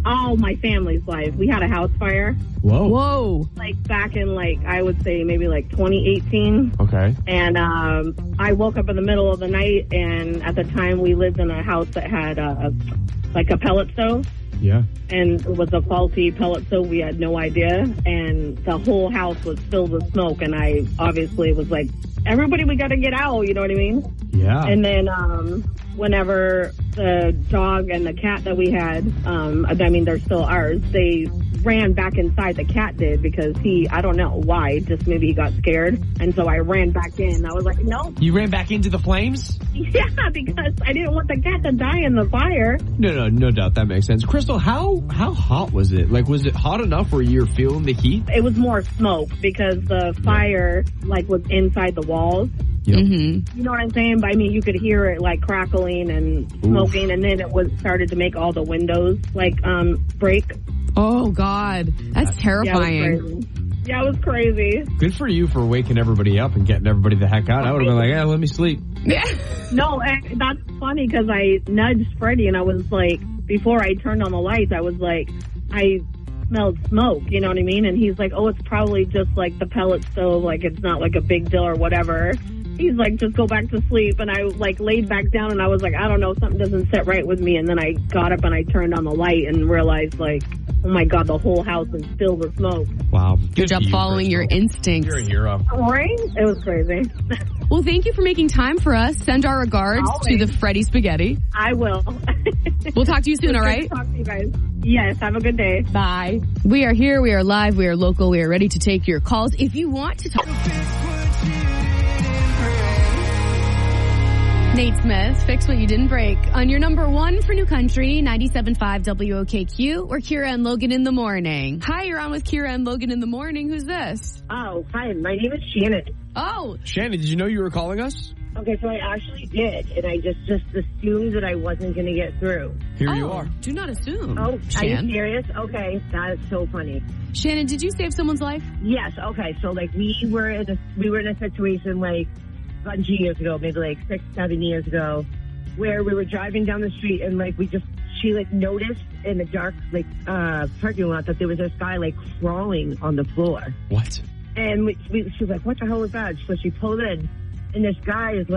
all my family's life. We had a house fire.
Whoa.
Back in I would say maybe 2018.
Okay.
And I woke up in the middle of the night, and at the time we lived in a house that had a pellet stove.
Yeah.
And it was a faulty pellet stove. We had no idea. And the whole house was filled with smoke. And I obviously was like, everybody, we got to get out. You know what I mean?
Yeah.
And then whenever the dog and the cat that we had, they're still ours, they ran back inside. The cat did because I don't know why, just maybe he got scared. And so I ran back in. I was like, no.
You ran back into the flames?
Yeah, because I didn't want the cat to die in the fire.
No doubt. That makes sense. Crystal, how hot was it? Was it hot enough where you're feeling the heat?
It was more smoke because the fire was inside the walls.
Yep.
Mm-hmm.
You know what I'm saying? But I mean, you could hear it crackling and smoking, and then it started to make all the windows break.
Oh God, that's terrifying.
Yeah, it was crazy.
Good for you for waking everybody up and getting everybody the heck out. I would have been like, yeah, let me sleep.
Yeah.
No, that's funny because I nudged Freddie and I was like, before I turned on the lights, I was like, I smelled smoke, you know what I mean? And he's like, oh, it's probably just the pellet stove, it's not a big deal or whatever. He's like, just go back to sleep. And I laid back down and I was like, I don't know, something doesn't sit right with me. And then I got up and I turned on the light and realized oh my God, the whole house is filled with smoke.
Wow.
Good job following your instincts.
You're a hero.
Right? It was crazy.
Well, thank you for making time for us. Send our regards to the Freddie Spaghetti.
I will.
We'll talk to you soon, all right?
Talk to you guys. Yes, have a good day.
Bye. We are here. We are live. We are local. We are ready to take your calls. If you want to talk. Nate Smith, Fix What You Didn't Break. On your number one for New Country, 97.5 WOKQ, or Kira and Logan in the morning. Hi, you're on with Kira and Logan in the morning. Who's this?
Oh, hi. My name is Shannon.
Oh.
Shannon, did you know you were calling us?
Okay, so I actually did, and I just assumed that I wasn't going to get through.
Here you are.
Do not assume.
Oh,
Shan.
Are you serious? Okay, that is so funny.
Shannon, did you save someone's life?
Yes. Okay, so we were in a situation a bunch of years ago, maybe 6-7 years ago, where we were driving down the street and she noticed in the dark parking lot that there was this guy crawling on the floor.
What?
And she was like, what the hell was that? So she pulled in, and this guy is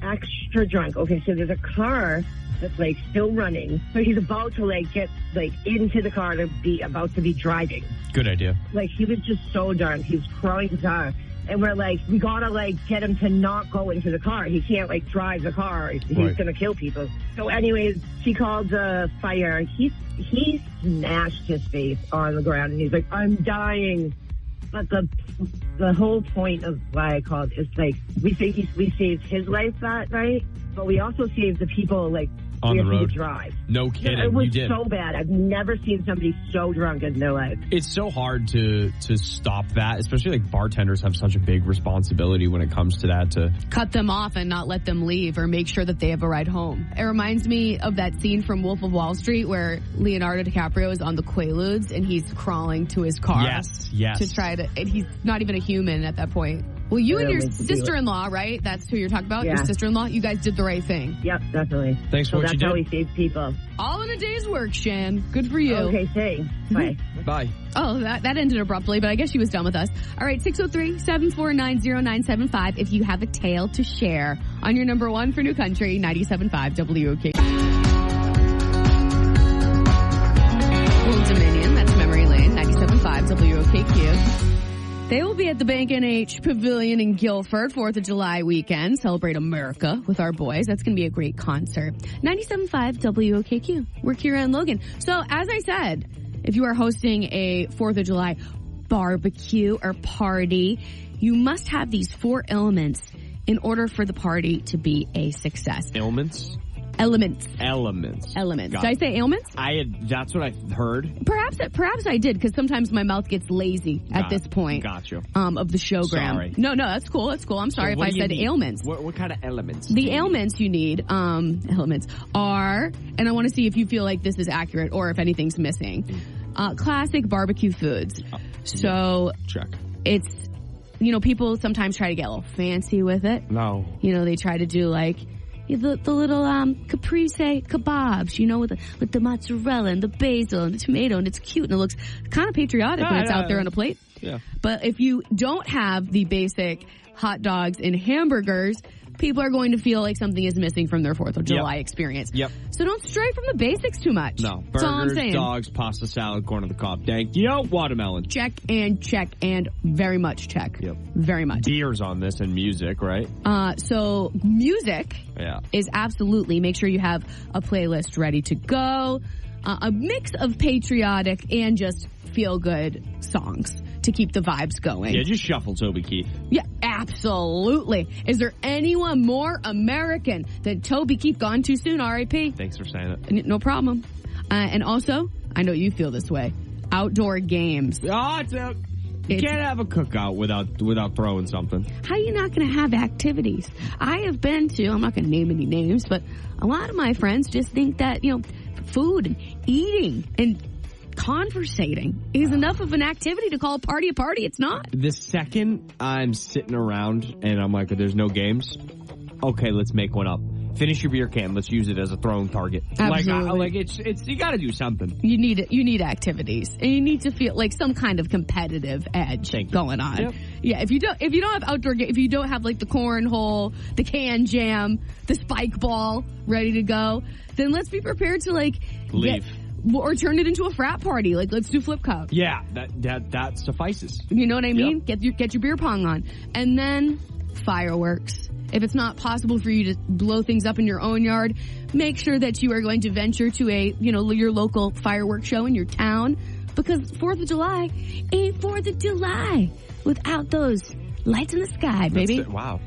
extra drunk. Okay, so there's a car that's still running, so he's about to get into the car to be about to be driving.
Good idea.
He was just so drunk. He was crawling the car. And we're we gotta get him to not go into the car. He can't drive the car. He's gonna kill people. So anyways, she called the fire. He smashed his face on the ground and he's like, I'm dying. But the whole point of why I called is we think we saved his life that night, but we also saved the people
On the
we had
road?
to drive.
No kidding.
It was
You did.
so bad. I've never seen somebody so drunk in their life.
It's so hard to stop that, especially like bartenders have such a big responsibility when it comes to that. To
cut them off and not let them leave or make sure that they have a ride home. It reminds me of that scene from Wolf of Wall Street where Leonardo DiCaprio is on the Quaaludes and he's crawling to his car.
Yes.
To try to, and he's not even a human at that point. Well, you and your
Really, to do it.
sister-in-law, right? That's who you're talking about?
Yeah.
Your sister-in-law? You guys did the right thing.
Yep, definitely.
Thanks for
so
what you
that's how we
did.
save people.
All in a day's work, Shan. Good for you.
Okay, thanks. Bye.
Bye.
Oh, that ended abruptly, but I guess she was done with us. All right, 603-749-0975 if you have a tale to share on your number one for New Country, 97.5 WOKQ. Old Dominion, that's Memory Lane, 97.5 WOKQ. They will be at the Bank NH Pavilion in Guilford, 4th of July weekend. Celebrate America with our boys. That's going to be a great concert. 97.5 WOKQ. We're Kira and Logan. So, as I said, if you are hosting a 4th of July barbecue or party, you must have these 4 elements in order for the party to be a success.
Ailments?
Elements.
Got
Did I say ailments?
That's what I heard.
Perhaps I did, because sometimes my mouth gets lazy at this point.
Gotcha.
Of the showgram.
Sorry.
No, that's cool. I'm sorry if I said ailments.
What kind of elements?
The ailments you need, elements are, and I want to see if you feel like this is accurate or if anything's missing. Classic barbecue foods. So
check.
It's, people sometimes try to get a little fancy with it.
No.
They try to do like the little caprese kebabs, with the mozzarella and the basil and the tomato, and it's cute and it looks kind of patriotic when it's out there on a plate.
Yeah.
But if you don't have the basic hot dogs and hamburgers, people are going to feel like something is missing from their 4th of July experience.
Yep.
So don't stray from the basics too much.
No.
That's all I'm
Burgers,
saying.
dogs, pasta salad, corn on the cob. Thank you. Watermelon.
Check and very much check.
Yep.
Very much.
Beers on this and music, right?
So music is absolutely, make sure you have a playlist ready to go. A mix of patriotic and just feel-good songs to keep the vibes going.
Yeah, just shuffle Toby Keith.
Yeah, absolutely. Is there anyone more American than Toby Keith? Gone too soon, R.I.P.
Thanks for saying it.
No problem. And also, I know you feel this way, outdoor games.
Oh, you can't have a cookout without throwing something.
How are you not going to have activities? I have been to, I'm not going to name any names, but a lot of my friends just think that, food and eating and conversating is enough of an activity to call a party a party. It's not. The
second I'm sitting around and I'm like, there's no games, okay, let's make one up. Finish your beer can. Let's use it as a throwing target.
Absolutely.
It's you got to do something.
You need activities, and you need to feel like some kind of competitive edge going on.
Yep.
Yeah, if you don't have outdoor if you don't have like the cornhole, the can jam, the spike ball ready to go, then let's be prepared to
leave.
Or turn it into a frat party. Let's do flip cup.
Yeah, that suffices.
You know what I mean? Yep. Get your beer pong on. And then fireworks. If it's not possible for you to blow things up in your own yard, make sure that you are going to venture to your local fireworks show in your town, because 4th of July ain't 4th of July without those lights in the sky, baby.
Wow.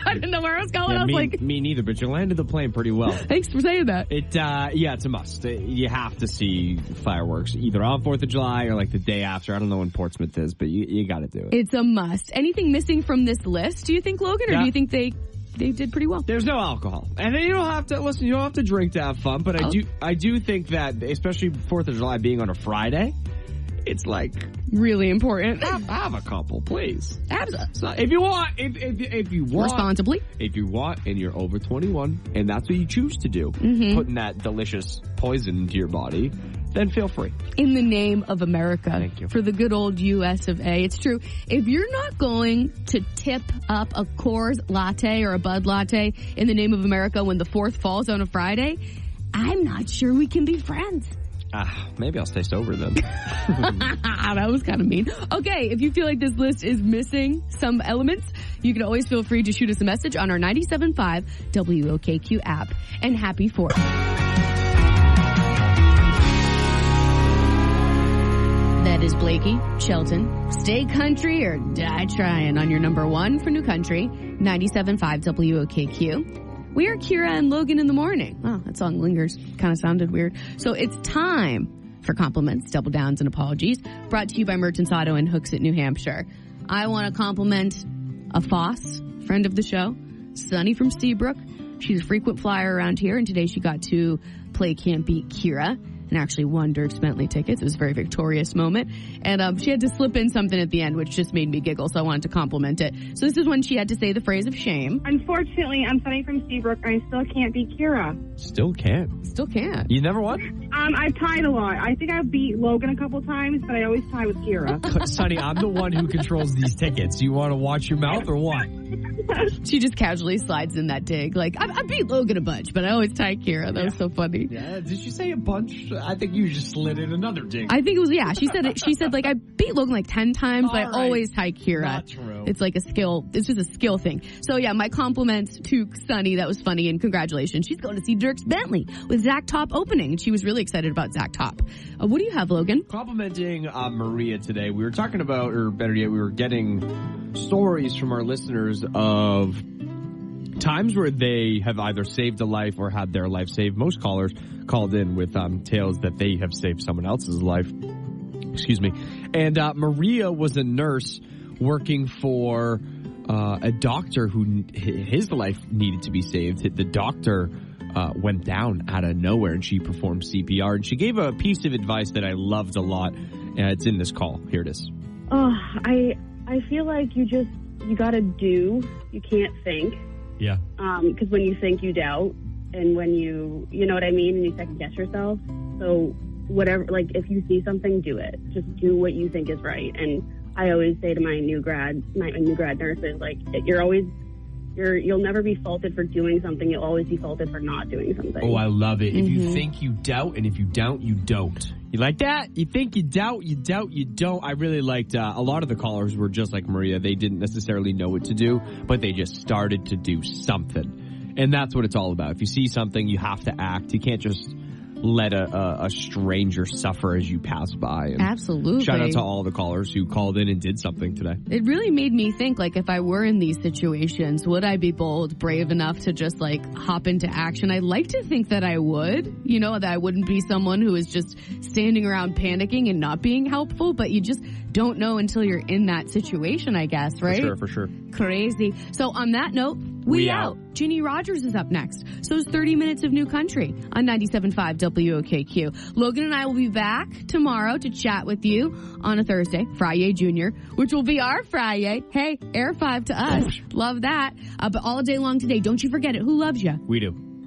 I didn't know where I was going.
Me neither, but you landed the plane pretty well.
Thanks for saying that.
It's a must. You have to see fireworks either on 4th of July or the day after. I don't know when Portsmouth is, but you got to do it.
It's a must. Anything missing from this list, do you think, Logan, or do you think they did pretty well?
There's no alcohol. And then you don't have to drink to have fun, but I do think that, especially 4th of July being on a Friday, it's
really important.
Have a couple, please.
Absolutely.
If you want
responsibly.
If you want, and you're over 21, and that's what you choose to do, putting that delicious poison into your body, then feel free.
In the name of America.
Thank you.
For the good old US of A. It's true. If you're not going to tip up a Coors latte or a Bud latte in the name of America when the 4th falls on a Friday, I'm not sure we can be friends.
Maybe I'll stay sober then.
That was kind of mean. Okay, if you feel like this list is missing some elements, you can always feel free to shoot us a message on our 97.5 WOKQ app. And happy 4th. That is Blakey, Shelton. Stay country or die trying on your number one for New Country, 97.5 WOKQ. We are Kira and Logan in the morning. Oh, that song lingers. Kind of sounded weird. So it's time for compliments, double downs, and apologies. Brought to you by Merchants Auto in Hooksett, New Hampshire. I want to compliment a Foss, friend of the show, Sunny from Seabrook. She's a frequent flyer around here, and today she got to play Can't Beat Kira and actually won Dirks Bentley tickets. It was a very victorious moment. And she had to slip in something at the end, which just made me giggle, so I wanted to compliment it. So this is when she had to say the phrase of shame.
Unfortunately, I'm Sunny from Seabrook, and I still can't beat Kira.
Still can't.
Still can't.
You never won?
I've tied a lot. I think I beat Logan a couple times, but I always tie with Kira.
Sonny, I'm the one who controls these tickets. You want to watch your mouth or what?
She just casually slides in that dig. Like, I beat Logan a bunch, but I always tie Kira. That was so funny.
Yeah, did she say a bunch? I think you just slid in another dig.
I think it was, yeah. She said, like, I beat Logan like 10 times, but I always tie Kira.
Not true.
It's like a skill. It's just a skill thing. So, yeah, my compliments to Sunny. That was funny, and congratulations. She's going to see Dirks Bentley with Zach Top opening, and she was really excited about Zach Top. What do you have, Logan?
Complimenting Maria today. We were talking about, or better yet, we were getting stories from our listeners of times where they have either saved a life or had their life saved. Most callers called in with tales that they have saved someone else's life. Excuse me. And Maria was a nurse working for a doctor who his life needed to be saved. The doctor went down out of nowhere, and she performed CPR. And she gave a piece of advice that I loved a lot. It's in this call. Here it is.
Oh, I feel like you gotta do. You can't think.
Yeah.
Because when you think, you doubt, and when you know what I mean, and you second guess yourself. So whatever, like if you see something, do it. Just do what you think is right. And I always say to my new grad nurses, like you'll never be faulted for doing something. You'll always be faulted for not doing something.
Oh, I love it. If you think, you doubt, and if you doubt, you don't. You like that? You think, you doubt, you don't. I really liked a lot of the callers were just like Maria. They didn't necessarily know what to do, but they just started to do something. And that's what it's all about. If you see something, you have to act. You can't just let a stranger suffer as you pass by. And
absolutely.
Shout out to all the callers who called in and did something today.
It really made me think, like, if I were in these situations, would I be bold, brave enough to just, like, hop into action? I'd like to think that I would, that I wouldn't be someone who is just standing around panicking and not being helpful, but you just don't know until you're in that situation, I guess, right?
For sure.
Crazy. So on that note, we out. Ginny Rogers is up next. So it's 30 minutes of new country on 97.5 WOKQ. Logan and I will be back tomorrow to chat with you on a Thursday, Friday Junior, which will be our Friday. Hey, Air 5 to us. Love that. But all day long today, don't you forget it. Who loves you?
We do.